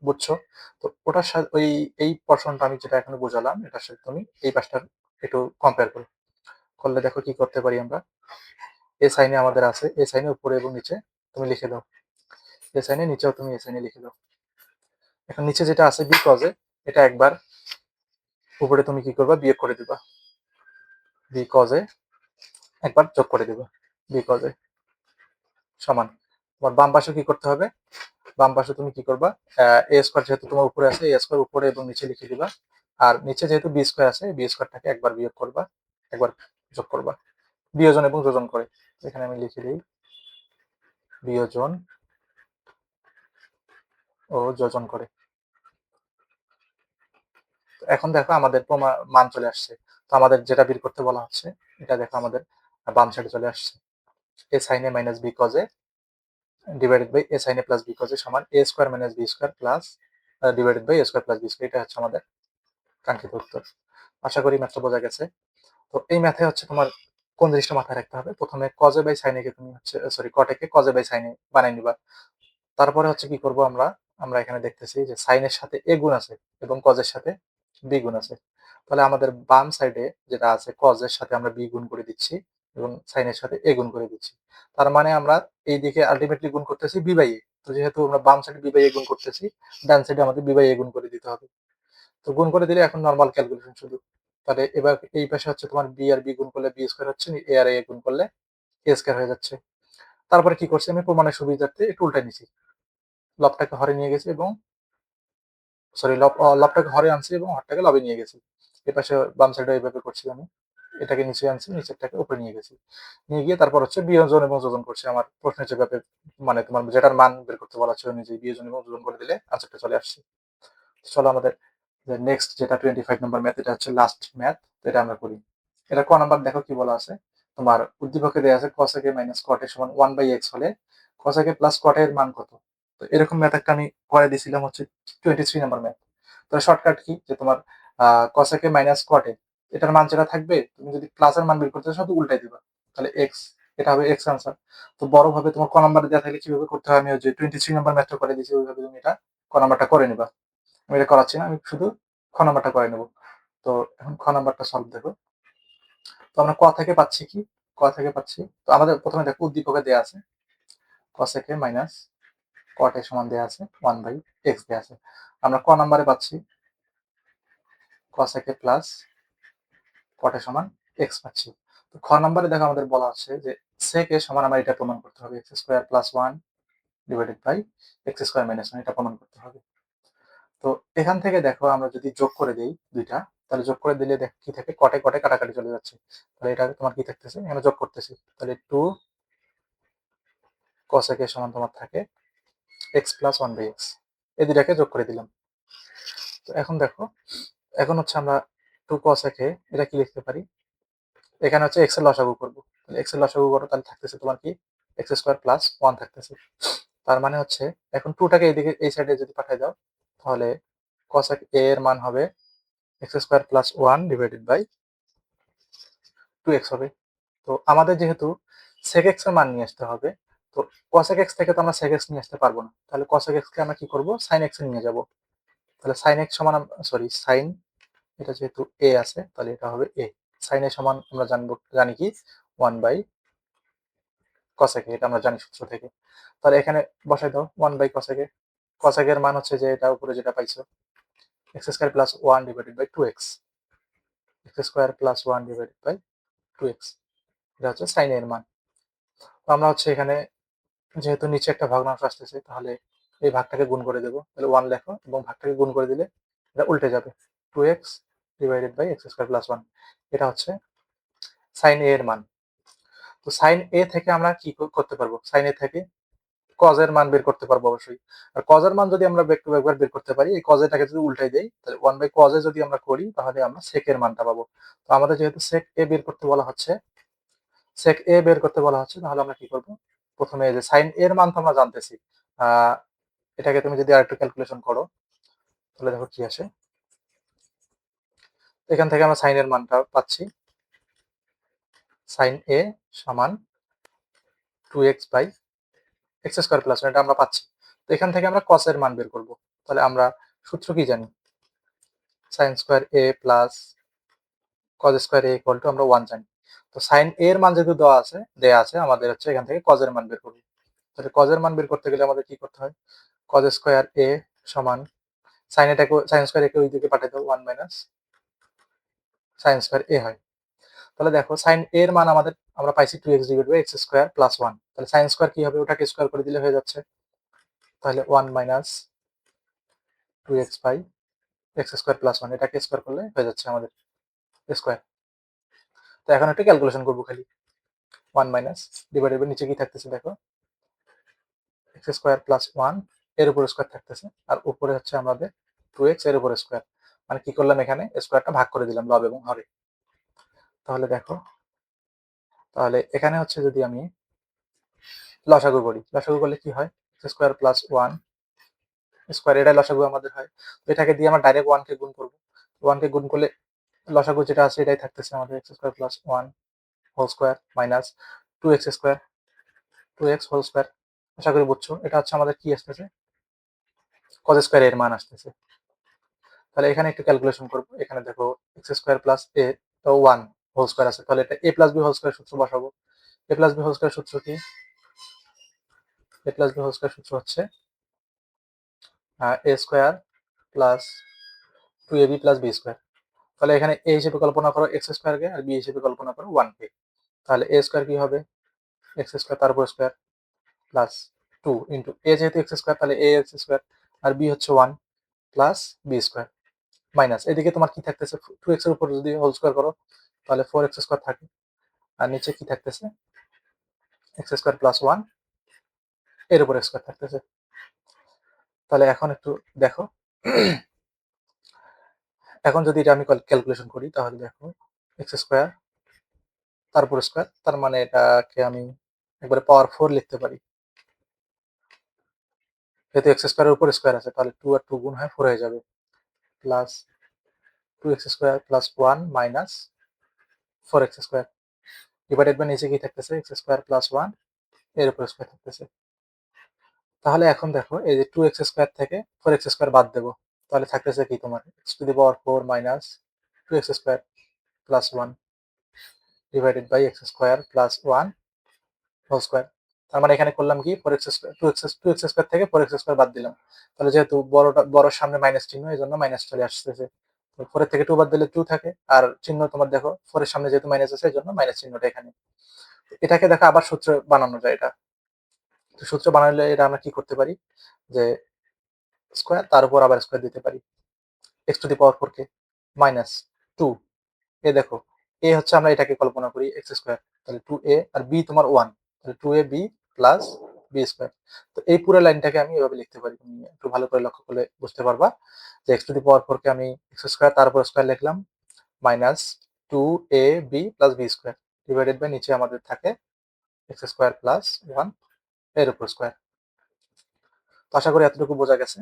বুঝছো। তো ওটার সাথে ওই এই পোর্শনটা আমি যেটা এখানে বোঝালাম, এটার সাথে তুমি এই পাশটা একটু কম্পেয়ার করো, করলে দেখো কি করতে পারি আমরা। এ সাইনে আমাদের আছে, এ সাইনে উপরে এবং নিচে তুমি লিখে দাও, এ সাইনে নিচেও তুমি এ সাইনে লিখে দাও। এখন নিচে যেটা আছে বি কজে, এটা একবার উপরে তুমি কি করবা, বিয়োগ করে দিবা, বি কজে একবার যোগ করে দিবা, বি কজে সমান। তোমার বাম পাশে কি করতে হবে, বাম পাশে তুমি কি করবা, এ স্কোয়ার যেহেতু তোমার উপরে আছে, এ স্কোয়ার উপরে এবং নিচে লিখে দিবা। আর নিচে যেহেতু বি স্কোয়ার আছে, বি স্কোয়ারটাকে একবার বিয়োগ করবা, একবার যোগ করবা, বিয়োজন এবং যোজন করে। এখানে আমি লিখে দিই, বিয়োজন ও যোজন করে। এখন দেখো আমাদের মান চলে আসছে। তো আমাদের যেটা বের করতে বলা হচ্ছে, এটা দেখো আমাদের বাম সাইডে চলে আসছে, A sine A minus B cos A divided by A sine A plus B cos A সমান A square minus B square plus divided by A square plus B square. এটা হচ্ছে আমাদের কাঙ্ক্ষিত উত্তর। আশা করি ম্যাথটা বোঝা গেছে। তো এই ম্যাথে হচ্ছে তোমার কোন জিনিসটা মাথায় রাখতে হবে, প্রথমে কজে বাই সাইনে কে তুমি হচ্ছে, সরি কটেকে কজে বাই সাইনে বানাই নিবা। তারপরে হচ্ছে কি করব আমরা, আমরা এখানে দেখতেছি যে সাইনের সাথে এ গুণ আছে এবং কজের সাথে বি গুণ আছে। তাহলে আমাদের বাম সাইডে যেটা আছে, কজের সাথে আমরা বি গুণ করে দিচ্ছি এবং সাইনের সাথে এ গুণ করে দিচ্ছি। তার মানে আমরা এই দিকে আলটিমেটলি গুণ করতেছি বি বাই এ। তো যেহেতু আমরা বাম সাইডে বি বাই এ গুণ করতেছি, ডান সাইডে আমাদের বি বাই এ গুণ করে দিতে হবে। তো গুণ করে দিলে এখন নর্মাল ক্যালকুলেশন শুধু। তাহলে এবার এই পাশে হচ্ছে তোমার বি আর বি গুণ করলে বি স্কোয়ার হচ্ছে, এ আর এ গুণ করলে এ স্কোয়ার হয়ে যাচ্ছে। তারপরে কি করছি, আমি প্রমাণের সুবিধার্থে একটু উল্টাই নিছি, লবটাকে হরে নিয়ে গেছি এবং সরি লবটাকে হরে আনছি এবং হরটাকে লবে নিয়ে গেছি। এপাশে বাম সাইডে এইভাবে করছি আমি, এটাকে নিচে আনছি, নিচেরটাকে উপরে নিয়ে গেছি, নিয়ে গিয়ে তারপর হচ্ছে বিয়োজন এবং যোজন করছি। আমার প্রশ্নের যেভাবে মানে তোমার যেটার মান বের করতে বলা হচ্ছে অনুযায়ী বিয়োজন এবং যোজন করে দিলে আনসারটা চলে আসছে। চলো আমাদের নেক্সট যেটা 25 নম্বর ম্যাথ, এটা হচ্ছে লাস্ট ম্যাথ, এটা আমরা করি। এটা ক নাম্বার দেখো কি বলা আছে, তোমার উদ্দীপকে দেওয়া আছে cos a minus cot a সমান 1/x হলে cos a plus cot a এর মান কত? তো এরকম ম্যাথ একটা আমি করে দিয়েছিলাম হচ্ছে 23 নাম্বার ম্যাথ। তো শর্টকাট কি যে তোমার cos a minus cot a এটার মান যেটা থাকবে তুমি যদি প্লাস এর মান বের করতে চাও শুধু উল্টাই দিবা। তাহলে x, এটা হবে x আনসার। তো বড়ভাবে তোমার ক নাম্বারে দেওয়া থাকলে কিভাবে করতে হয় আমি ওই যে 23 নাম্বার ম্যাথটা করে দিয়েছি ওইভাবে তুমি এটা ক নাম্বারটা করে নিবা। আমি এটা করাচ্ছি না, আমি শুধু খ নাম্বারটা করে নেব। তো এখন খ নাম্বারটা সলভ দেখো। তো আমরা ক থেকে পাচ্ছি কি? ক থেকে পাচ্ছি, তো আমাদের প্রথমে দেখো উদ্দীপকে দেওয়া আছে cos a minus cot a সমান দেওয়া আছে 1/x দেওয়া আছে। আমরা ক নাম্বারে পাচ্ছি cos a plus cot a সমান x পাচ্ছি। তো খ নাম্বারে দেখো আমাদের বলা হচ্ছে যে sec a সমান আমার এটা প্রমাণ করতে হবে x square plus 1 divided by x square minus 1 এটা প্রমাণ করতে হবে। তো এখান থেকে দেখো আমরা যদি যোগ করে দেই দুইটা, তাহলে যোগ করে দিলে দেখো কি থাকে, কটে কটে কাটাকাটি চলে যাচ্ছে। তাহলে এটা তোমার কি থাকতেছে, এখানে যোগ করতেছি, তাহলে 2 cos a সমান তোমার থাকে x প্লাস 1/x, এই দুটাকে যোগ করে দিলাম। তো এখন দেখো, এখন হচ্ছে আমরা 2 cos a এটা কি লিখতে পারি, এখানে হচ্ছে x এর লসাগু করব। তাহলে x এর লসাগু করো, তাহলে থাকতেছে তোমার কি x স্কয়ার প্লাস 1 থাকতেছে। তার মানে হচ্ছে এখন 2 টাকে এইদিকে এই সাইডে যদি পাঠিয়ে দাও তাহলে cos a এর মান হবে x square plus 1 divided by 2x হবে। তো আমাদের যেহেতু sec x এর মান নিয়ে আসতে হবে, তো cosec x থেকে তো আমরা sec x নিয়ে আসতে পারবো না, তাহলে cosec x কে আমরা কি করব, sin x এ নিয়ে যাব। তাহলে sin x সমান সরি sin, এটা যেহেতু a আছে তাহলে এটা হবে a। sin a সমান আমরা জানি কি 1 বাই cosec a, এটা আমরা জানি সূত্র থেকে। তাহলে এখানে বসাই দাও 1 বাই cosec a। cosec এর মান হচ্ছে যে এটা উপরে যেটা পাইছো x square plus 1 divided by 2x, x square plus 1 divided by 2x, এটা হচ্ছে sin a এর মান। তো আমরা হচ্ছে এখানে যেহেতু নিচে একটা ভগ্নাংশ আসতেছে তাহলে এই ভাগটাকে গুণ করে দেবো, তাহলে 1 লেখো এবং ভাগটাকে গুণ করে দিলে এটা উল্টে যাবে, 2x divided by x square plus 1, এটা হচ্ছে sin a এর মান। তো sin a থেকে আমরা কি করতে পারবো, sin a থেকে cos এর মান বের করতে পারবো অবশ্যই। আর cos এর মান যদি আমরা ব্যাক টু ব্যাকবার বের করতে পারি, এই cos এটাকে যদি উল্টাই দেই তাহলে 1 বাই cos a যদি আমরা করি তাহলে আমরা sec এর মানটা পাবো। তো আমাদের যেহেতু sec a বের করতে বলা হচ্ছে, sec a বের করতে বলা হচ্ছে, তাহলে আমরা কি করব, প্রথমে এই যে sin a এর মান তো আমরা জানতেছি, এটাকে তুমি যদি আরেকটু ক্যালকুলেশন করো তাহলে দেখো কি আসে। এখান থেকে আমরা সাইন এর মানটা পাচ্ছি, সাইন এ সমান 2x by x square plus 1, এটা আমরা পাচ্ছি। তো এখান থেকে আমরা cos এর মান বের করব। তাহলে আমরা সূত্র কি জানি, sine square a plus cos square a equal to আমরা 1 জানি। তো সাইন a এর মান যেহেতু দেয়া আছে আমাদের হচ্ছে এখান থেকে cos এর মান বের করব। তাহলে cos এর মান বের করতে গেলে আমাদের কি করতে হয়, cos স্কয়ার a সমান সাইন স্কয়ার a কে ওই দিকে পাঠিয়ে দাও, 1 মাইনাস সাইন স্কয়ার a হয়। তাহলে দেখো সাইন a এর মান আমাদের আমরা পাইছি 2x divide by x square plus 1, তাহলে সাইন স্কয়ার কি হবে, ওটাকে স্কয়ার করে দিলে হয়ে যাচ্ছে, তাহলে 1 minus 2x by x square plus 1, এটাকে স্কয়ার করলে হয়ে যাচ্ছে আমাদের স্কয়ার। তো এখন একটা ক্যালকুলেশন করব খালি, 1 মাইনাস ডিভাইডেড বাই নিচে কি থাকতেছে দেখো x স্কয়ার প্লাস 1 এর উপর স্কয়ার থাকতেছে, আর উপরে হচ্ছে আমাদের 2x এর উপর স্কয়ার, মানে কি করলাম এখানে স্কয়ারটা ভাগ করে দিলাম লব এবং হরে। তাহলে দেখো, তাহলে এখানে হচ্ছে যদি আমি লসাগু করি, লসাগু করলে কি হয়, x স্কয়ার প্লাস 1 স্কয়ার, এটা লসাগু আমাদের হয়। তো এটাকে দিয়ে আমরা ডাইরেক্ট 1 কে গুণ করব, 1 কে গুণ করলে লসাগু যেটা আছে এটাই থাকতেছে আমাদের x square plus 1 whole square minus 2x square 2x whole square. আশা করি বুঝছো, এটা হচ্ছে আমাদের কি আসতেছে, cos স্কয়ার এর মান আসতেছে। তাহলে এখানে একটু ক্যালকুলেশন করব, এখানে দেখো x স্কয়ার প্লাস a তো 1 হোল স্কয়ার আছে, তাহলে এটা a plus b whole square সূত্র বসাবো। a plus b whole square সূত্র কি, a plus b whole square সূত্র হচ্ছে a square plus 2ab plus b square. তাহলে এখানে a হিসেবে কল্পনা করো x স্কয়ারকে, আর b হিসেবে কল্পনা করো 1 কে। তাহলে a স্কয়ার কি হবে, x স্কয়ার তার উপর স্কয়ার প্লাস 2 ইনটু a যেহেতু x স্কয়ার তাহলে a x স্কয়ার, আর b হচ্ছে 1 প্লাস b স্কয়ার মাইনাস এদিকে তোমার কি থাকতেছে, 2x এর উপর যদি হোল স্কয়ার করো তাহলে 4x স্কয়ার থাকে, আর নিচে কি থাকতেছে x স্কয়ার প্লাস 1 এর উপর স্কয়ার থাকতেছে। তাহলে এখন একটু দেখো, এখন যদি এটা আমি ক্যালকুলেশন করি তাহলে দেখো x স্কয়ার তারপর স্কোয়ার, তার মানে এটাকে আমি একবারে পাওয়ার 4 লিখতে পারি। যেহেতু এক্স স্কোয়ারের উপর স্কোয়ার আছে, তাহলে 2 আর 2 গুণ হয় 4 হয়ে যাবে, plus 2x square plus 1 minus 4x square divided by নিচে কি থাকতেছে, এক্স স্কোয়ার প্লাস 1 এর উপর স্কোয়ার থাকতেছে। তাহলে এখন দেখো এই যে 2x স্কোয়ার থেকে 4x স্কোয়ার বাদ দেবো, তাহলে থাকতেছে কি তোমার x to the power 4 minus 2x square plus 1 divided by x square plus 1 whole square. তার মানে এখানে করলাম কি 4x স্কোয়ার 2x স্কোয়ার থেকে 4x স্কোয়ার বাদ দিলাম, তাহলে যেহেতু বড়র সামনে মাইনাস চিহ্ন, এই জন্য মাইনাস চলে আসতেছে। 4 থেকে 2 বাদ দিলে 2 থাকে, আর চিহ্ন তোমার দেখো 4 এর সামনে যেহেতু মাইনাস আছে, এই জন্য মাইনাস চিহ্নটা এখানে। এটাকে দেখো আবার সূত্র বানানো যায় এটা। তো সূত্র বানালে এটা আমরা কি করতে পারি, যে স্কোয়ার তার উপর আবার স্কোয়ার দিতে পারি, x to the power 4 K minus 2। এ দেখো এ হচ্ছে, আমরা এটাকে কল্পনা করি এক্স স্কোয়ার, তাহলে 2a আর বি তোমার 1, তাহলে 2ab প্লাস বি স্কোয়ার। তো এই পুরো লাইনটাকে আমি এভাবে লিখতে পারি, তুমি একটু ভালো করে লক্ষ্য করলে বুঝতে পারবা যে এক্স টু দি পাওয়ার 4 কে আমি এক্স স্কোয়ার তার উপর স্কোয়ার লিখলাম, minus 2ab plus B square divided by নিচে আমাদের থাকে এক্স স্কোয়ার প্লাস 1 এর উপর স্কোয়ার। তো আশা করি এতটুকু বোঝা গেছে।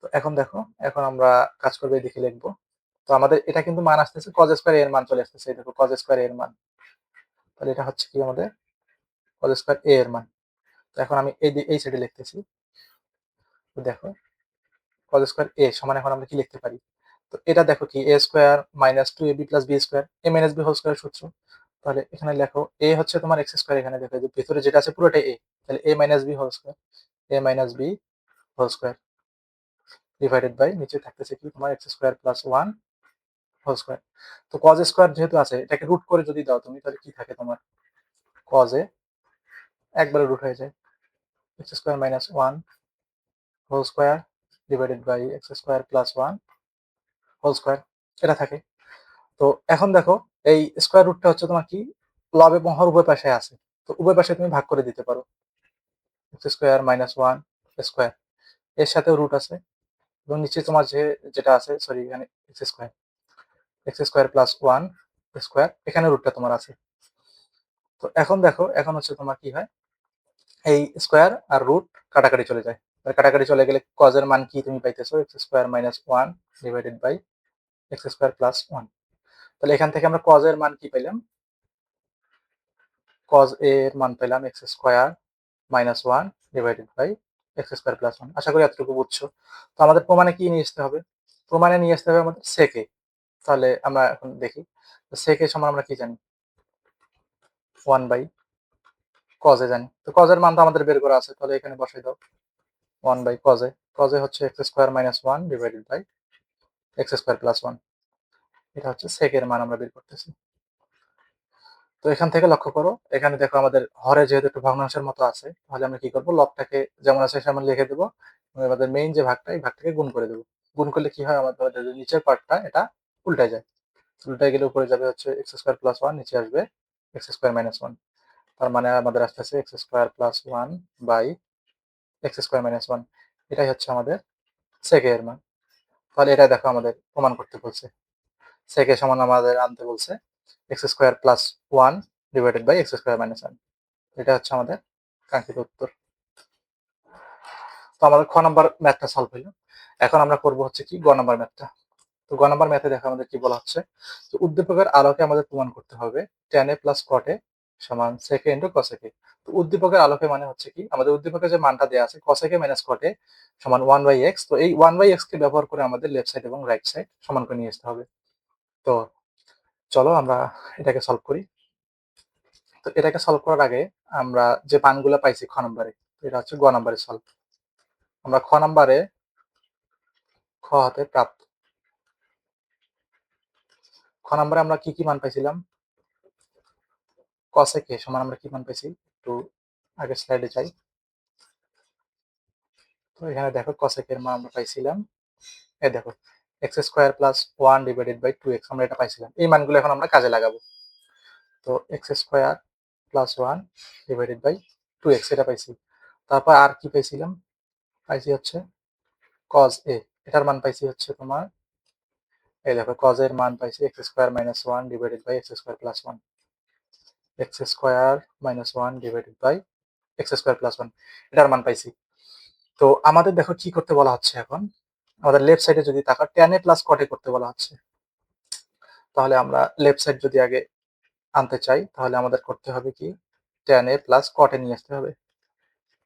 তো এখন দেখো, এখন আমরা কাজ করবে এদিকে লিখবো। তো আমাদের এটা কিন্তু মান আসতেছে cos স্কয়ার এর মান চলে আসতেছে, এই দেখো cos স্কয়ার এর মান, তাহলে এটা হচ্ছে কি আমাদের cos স্কয়ার এর মান। তো এখন আমি এই সাইডে লিখতেছি। তো দেখো cos স্কয়ার সমান এখন আমরা কি লিখতে পারি, তো এটা দেখো কি a square minus 2ab plus b square a minus b whole square সূত্র। তাহলে এখানে লেখো a হচ্ছে তোমার x স্কয়ার, এখানে দেখো যে ভিতরে যেটা আছে পুরোটাই a, তাহলে a minus b whole square, a minus b whole square divided by নিচে থাকতেছে কি তোমার x square plus 1 whole square. তো cos স্কয়ার যেহেতু আছে, এটাকে রুট করে যদি দাও তুমি, তাহলে কি থাকে তোমার cos এ একবারে রুট হয়ে যায়, x square minus 1 whole square divided by x square plus 1 whole square, এটা থাকে। তো এখন দেখো এই স্কয়ার রুটটা হচ্ছে তোমার কি লব এবং হর উভয় পাশে আছে, তো উভয় পাশে তুমি ভাগ করে দিতে পারো, x স্কয়ার মাইনাস 1 স্কয়ার এর সাথেও রুট আছে, এবং নিচে তোমার যেটা আছে, সরি এখানে এক্স স্কয়ার প্লাস 1 স্কয়ার, এখানে রুটটা তোমার আছে। তো এখন দেখো, এখন হচ্ছে তোমার কি হয়, এই স্কোয়ার আর রুট কাটাকাটি চলে যায়, আর কাটাকাটি চলে গেলে cos এর মান কি তুমি পাইতেছো X square minus 1 divided by x square plus 1। তাহলে এখান থেকে আমরা cos এর মান কি পেলাম, cos এর মান পেলাম x square minus 1 divided by x square plus 1। আশা করি এতটুকু বুঝছো। তো আমাদের প্রমাণে কি নিয়ে আসতে হবে, প্রমাণে নিয়ে আসতে হবে আমাদের সেকে। তাহলে আমরা এখন দেখি, সেকে সমান আমরা কি জানি, 1 বাই cos এ জানি, তো cos এর মান তো আমাদের বের করা আছে, তাহলে এখানে বসাই দাও 1 বাই cos এ হচ্ছে x square minus 1 divided by x square plus 1। এটা হচ্ছে সেক এর মান আমরা বের করতেছি। তো এখান থেকে লক্ষ্য করো, এখানে দেখো আমাদের হরে যেহেতু একটু ভগ্নাংশের মতো আছে, তাহলে আমরা কি করবো, লবটাকে যেমন আছে সেমন লিখে দেবো, এবং আমাদের মেইন যে ভাগটা, এই ভাগটাকে গুণ করে দেবো। গুণ করলে কি হয়, আমাদের যে নিচের পার্টটা এটা উল্টায় যায়, উল্টায় গেলে উপরে যাবে হচ্ছে এক্স স্কোয়ার প্লাস 1, নিচে আসবে এক্স স্কোয়ার মাইনাস 1। তার মানে আমাদের আসতেছে x square plus 1 by x square minus 1। এটাই হচ্ছে আমাদের সেক এর মান। তাহলে এটা দেখো আমাদের প্রমাণ করতে বলছে, সেক এর সমান আমাদের আনতে বলছে x square plus 1 divided by x square minus 1। এটা হচ্ছে আমাদের কাঙ্ক্ষিত উত্তর। তো আমাদের খ নাম্বার ম্যাথটা সলভ হইলো। এখন আমরা করব হচ্ছে কি গ নাম্বার ম্যাথটা। তো গ নাম্বার ম্যাথে দেখো আমাদের কি বলা হচ্ছে, তো উদ্দীপকের আলোকে আমাদের প্রমাণ করতে হবে tan a plus cot a সমান sec a into cos a। তো উদ্দীপকের আলোকে মানে হচ্ছে কি, আমাদের উদ্দীপকের যে মানটা দেওয়া আছে cos a minus cot a সমান 1 বাই x। তো এই 1 বাই x কে ব্যবহার করে আমাদের লেফট সাইড এবং রাইট সাইড সমান করে নিয়ে আসতে হবে। তো চলো আমরা এটাকে সলভ করি। তো এটাকে সলভ করার আগে আমরা যে মানগুলো পাইছি খ নম্বরে, এটা হচ্ছে গ নম্বরে সলভ। আমরা খ নম্বরে খ হতে প্রাপ্ত, খ নম্বরে আমরা কি কি মান পাইছিলাম, cos a কে সমান আমরা কি মান পাইছি, একটু আগের স্লাইডে যাই। তো এখানে দেখো cos a এর মান আমরা পাইছিলাম, এই দেখো x square plus 1 divided by 2x, আমরা এটা পাইছিলাম। এই মানগুলো এখন আমরা কাজে লাগাবো। তো x square plus 1 divided by 2x এটা পাইছি। তারপর আর কি পাইছিলাম, পাইছি হচ্ছে cos a, এটার মান পাইছি হচ্ছে তোমার, এই দেখো cos এর মান পাইছি x square minus 1 divided by x square plus 1। X square minus one divided by x square plus one, এটার মান পাইছি। তো আমাদের দেখো কি করতে বলা হচ্ছে এখন, আমাদের লেফট সাইডে যদি তাকাও tan a plus cot a করতে বলা হচ্ছে। তাহলে আমরা লেফট সাইড যদি আগে আনতে চাই তাহলে আমাদের করতে হবে কি, tan a plus cot a নিয়ে আসতে হবে,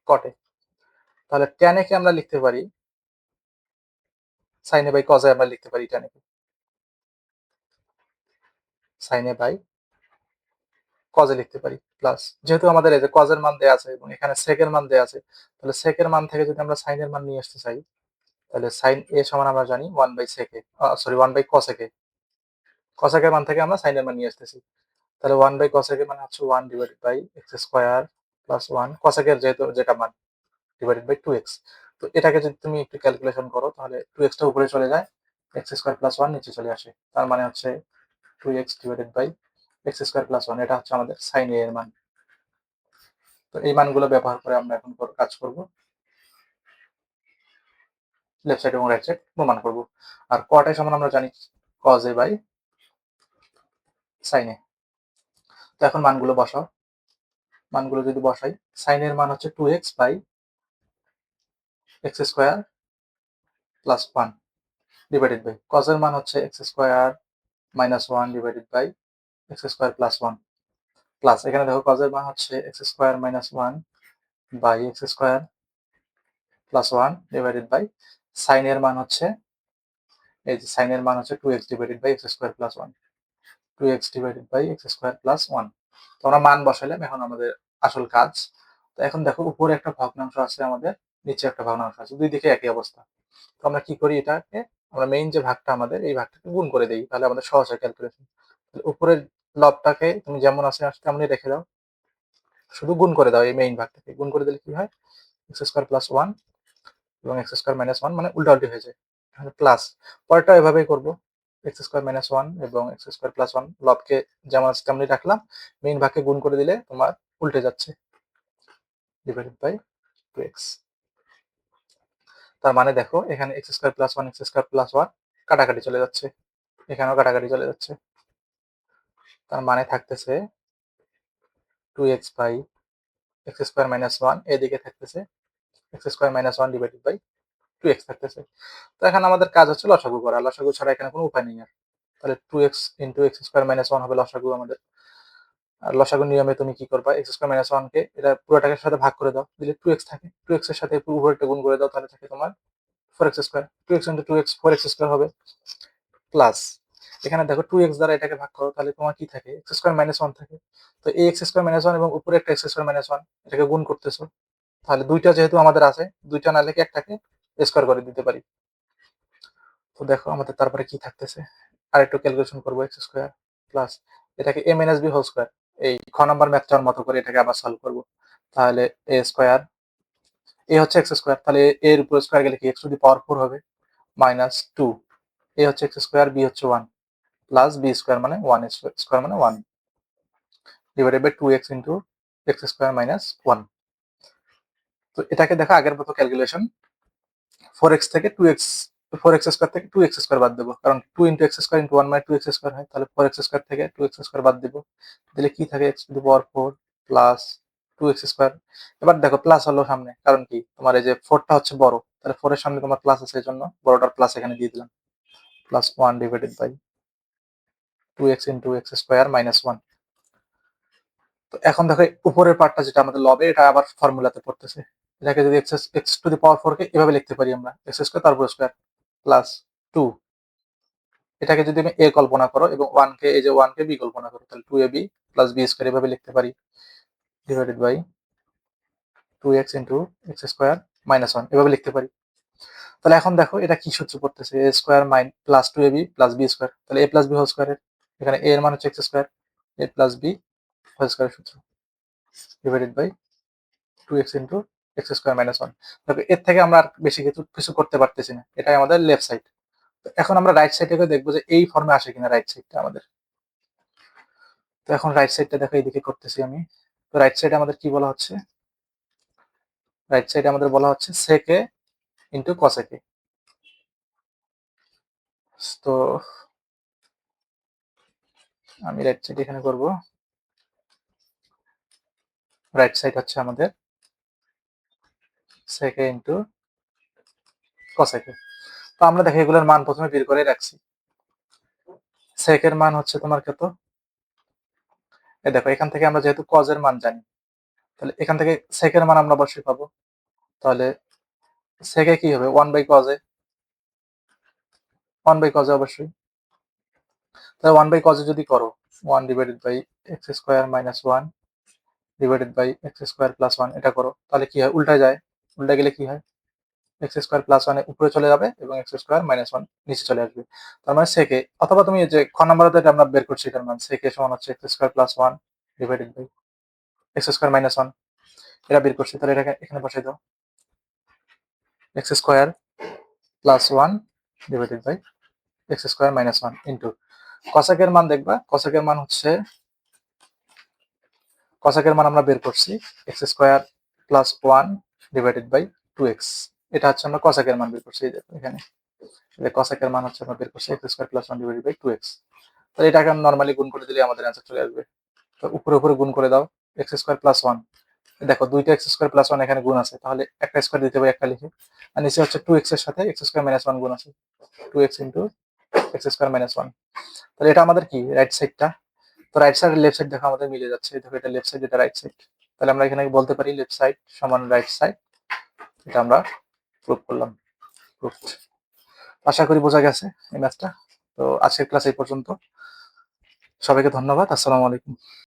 cot a। তাহলে tan a কে আমরা লিখতে পারি sin a by cos a, আমরা লিখতে পারি tan a কে sin a by cos a লিখতে পারি, প্লাস যেহেতু আমাদের এই যে cos এর মান দেয়া আছে এবং এখানে sec এর মান দেয়া আছে, তাহলে sec এর মান থেকে যদি আমরা sin এর মান নিয়ে আসতে চাই তাহলে sin a সমান আমরা জানি 1 by sec a, sorry 1 by cos a কে, cos a এর মান থেকে আমরা sin এর মান নিয়ে আসতেছি। তাহলে 1 বাই cos a এর মানে হচ্ছে 1 divided by x square plus 1, cos a এর যেহেতু যেটা মান ডিভাইডেড বাই 2x। তো এটাকে যদি তুমি একটু ক্যালকুলেশন করো তাহলে 2x টা উপরে চলে যায়, এক্স স্কোয়ার প্লাস 1 নিচে চলে আসে, তার মানে হচ্ছে 2x divided by x square plus 1, এটা হচ্ছে আমাদের sin a এর মান। তো এই মানগুলো ব্যবহার করে আমরা এখন কাজ করব, লেফট সাইড এবং রাইট সাইড প্রমাণ করব। আর cot a সমান আমরা জানি cos a by sin a। তো এখন মানগুলো বসাও, মানগুলো যদি বসাই sin এর মান হচ্ছে 2x by x square plus 1 divided by cos এর মান হচ্ছে x square minus 1 divided by x square plus 1, plus এখানে দেখো cos এর মান হচ্ছে x square minus 1 by x square plus 1 divided by sin এর মান হচ্ছে, এই যে sin এর মান হচ্ছে 2x divided by x square plus 1, 2x divided by x square plus 1। তো আমরা মান বসাইলাম, এখন আমাদের আসল কাজ। তো এখন দেখো উপরে একটা ভগ্নাংশ আছে আমাদের, নিচে একটা ভগ্নাংশ আছে, দুই দিকে একই অবস্থা। তো আমরা কি করি, এটাকে আমরা মেইন যে ভাগটা আমাদের এই ভাগটাকে গুণ করে দেই, তাহলে আমাদের সহজ হয় ক্যালকুলেশন। উপরের লবটাকে তুমি যেমন আছে তেমনই রেখে দাও, শুধু গুণ করে দাও, এই মেইন ভাগটাকে গুণ করে দিলে কি হয়, এক্স স্কোয়ার প্লাস 1 এবং এক্স স্কোয়ার মাইনাস 1 মানে উল্টাউল্টি হয়ে যায়, প্লাস পরেরটা এভাবেই করবো, এক্স স্কোয়ার মাইনাস 1 এবং এক্স স্কোয়ার প্লাস 1 লবকে যেমন আছে তেমনই রাখলাম, মেইন ভাগকে গুণ করে দিলে তোমার উল্টে যাচ্ছে, ডিভাইডেড বাই 2x। তার মানে দেখো এখানে x square plus 1 x square plus 1 কাটাকাটি চলে যাচ্ছে, এখানেও কাটাকাটি চলে যাচ্ছে, তার মানে থাকতেছে 2x by x square minus 1, এদিকে থাকতেছে x square minus 1 divided by 2x থাকতেছে। তো এখন আমাদের কাজ হচ্ছে লসাগু করা, লসাগু ছাড়া এখানে কোনো উপায় নেই আর। তাহলে 2x into x square minus 1 হবে লসাগু আমাদের। আর লসাগুর নিয়মে তুমি কি করবা, এক্স স্কোয়ার মাইনাস 1 কে এটা পুরোটাকে সাথে ভাগ করে দাও, দিলে 2x থাকে, 2x এর সাথে উপরেরটা গুণ করে দাও, তাহলে থাকে তোমার 4x square, 2x into 2x 4x square হবে, প্লাস এখানে দেখো 2x দ্বারা এটাকে ভাগ করো, তাহলে তোমার কি থাকে, এক্স স্কোয়ার মাইনাস 1 থাকে। তো এই এক্স স্কোয়ার মাইনাস 1 এবং উপরে একটা এক্স স্কোয়ার মাইনাস 1 এটাকে গুণ করতেছো, তাহলে দুইটা যেহেতু আমাদের আছে, দুইটা না লিখে একটাকে স্কোয়ার করে দিতে পারি। তো দেখো আমাদের তারপরে কি থাকতেছে, আর একটু ক্যালকুলেশন করবো, এক্স স্কোয়ার প্লাস এটাকে a minus b whole square, এই খ নাম্বার ম্যাথটার মতো করে এটাকে আবার সলভ করবো। তাহলে এ স্কোয়ার, এ হচ্ছে এক্স স্কোয়ার, তাহলে এর উপর স্কোয়ার গেলে কি এক্স টু দি পাওয়ার 4 হবে, মাইনাস 2, এ হচ্ছে এক্স স্কোয়ার, বি হচ্ছে 1 প্লাস বি স্কোয়ার মানে 1 স্কোয়ার মানে 1 divided by 2x into x square minus 1। তো এটাকে দেখো আগের মতো ক্যালকুলেশন, 4x থেকে 2x, 4x স্কোয়ার থেকে 2x স্কোয়ার বাদ দেবো, কারণ 2 ইন্টু এক্স স্কোয়ার ইন্টু 1 মানে 2x স্কোয়ার হয়, তাহলে 4x স্কোয়ার থেকে 2x স্কোয়ার বাদ দেবো, দিলে কি থাকে, x two the power 4 plus 2x square. এবার দেখো প্লাস হলো সামনে, কারণ কি তোমার এই যে 4টা হচ্ছে বড়, তাহলে 4 এর সামনে তোমার প্লাস আছে, এই জন্য বড়টার প্লাস এখানে দিয়ে দিলাম, plus 1 divided by 2x into x square minus 1। তো এখন দেখো উপরের পার্টটা যেটা আমাদের লবে, এটা আবার ফর্মুলাতে পড়তেছে, এটাকে যদি এক্স টু দি পাওয়ার 4 কে এভাবে লিখতে পারি আমরা, এক্স স্কোয়ার তারপর স্কোয়ার প্লাস 2, এটাকে যদি আমি এ কল্পনা করো এবং 1 কে এই যে 1 কে বি কল্পনা করো, তাহলে 2ab প্লাস বি স্কোয়ার এভাবে লিখতে পারি, divided by 2x into x square minus 1 এভাবে লিখতে পারি। তাহলে এখন দেখো এটা কি সূত্র পড়তেছে, এ স্কোয়ার মাইন plus 2ab plus B square, তাহলে এ প্লাস বি হোল স্কোয়ারের, এখানে এ এর মান হচ্ছে x square, a plus b whole স্কোয়ারের সূত্র, divided by 2x into x square minus 1। তবে এর থেকে আমরা আর বেশি কিছু করতে পারতেছি না, এটাই আমাদের লেফট সাইড। এখন আমরা রাইট সাইডে দেখবো যে এই ফর্মে আসে কিনা রাইট সাইডটা আমাদের। তো এখন রাইট সাইডটা দেখো এইদিকে করতেছি আমি। তো রাইট সাইডে আমাদের কি বলা হচ্ছে, রাইট সাইডে আমাদের বলা হচ্ছে সেকে ইন্টু কসেকে। তো আমি রাইট সাইড এখানে করব, রাইট সাইড হচ্ছে আমাদের সেকে ইন্টু কসেকে। তো আমরা দেখো এগুলোর মান প্রথমে বের করে রাখছি। সেকের মান হচ্ছে তোমার কত? এই দেখো এখান থেকে আমরা যেহেতু কজের মান জানি, তাহলে এখান থেকে সেকের মান আমরা অবশ্যই পাবো। তাহলে সেকে কি হবে? 1/cos অবশ্যই। তাহলে 1/cos যদি করো 1/x² - 1/x² + 1 এটা করো, তাহলে কি হয়? উল্টায় যায়। উল্টায় গেলে কি হয়? x² + 1 উপরে চলে যাবে এবং x² - 1 নিচে চলে আসবে। তার মানে সেকে, অথবা তুমি যে খ নাম্বারে যেটা আমরা বের করছি এটার মান সেকে সমান হচ্ছে x² + 1 ডিভাইডেড বাই x² - 1 এটা বের করছি। তাহলে এটাকে এখানে বসাই দাও। x² + 1 divided by x² - 1 into কসেকের মান দেখবা, কসেকের মান হচ্ছে, কসেকের মান আমরা বের করছি x² + 1 ডিভাইডেড বাই 2x। এটা হচ্ছে আমরা কসেকের মান বের করছি। এই দেখো এখানে যে কসেকের মান হচ্ছে আমরা বের করছি x² + 1 ডিভাইডেড বাই 2x। তো এটাকে নরমালি গুণ করে দিলে আমাদের অ্যান্সার চলে আসবে। তো উপরে উপরে গুণ করে দাও x² + 1। দেখো দুইটা x² + 1 এখানে গুণ আছে, তাহলে একটা স্কয়ার দিতে হবে একটা লিখে। আর নিচে হচ্ছে 2x এর সাথে x² - 1 গুণ আছে, 2x ইনটু x² - 1। তাহলে এটা আমাদের কি? রাইট সাইডটা। তো রাইট সাইড আর লেফট সাইড দেখো আমাদের মিলে যাচ্ছে। দেখো এটা লেফট সাইড, এটা রাইট সাইড। তাহলে আমরা এখানে বলতে পারি লেফট সাইড সমান রাইট সাইড। এটা আমরা প্রুভ করলাম। প্রুভড। আশা করি বোঝা গেছে এই ম্যাথটা। তো আজকের ক্লাস এই পর্যন্ত। সবাইকে ধন্যবাদ। আসসালামু আলাইকুম।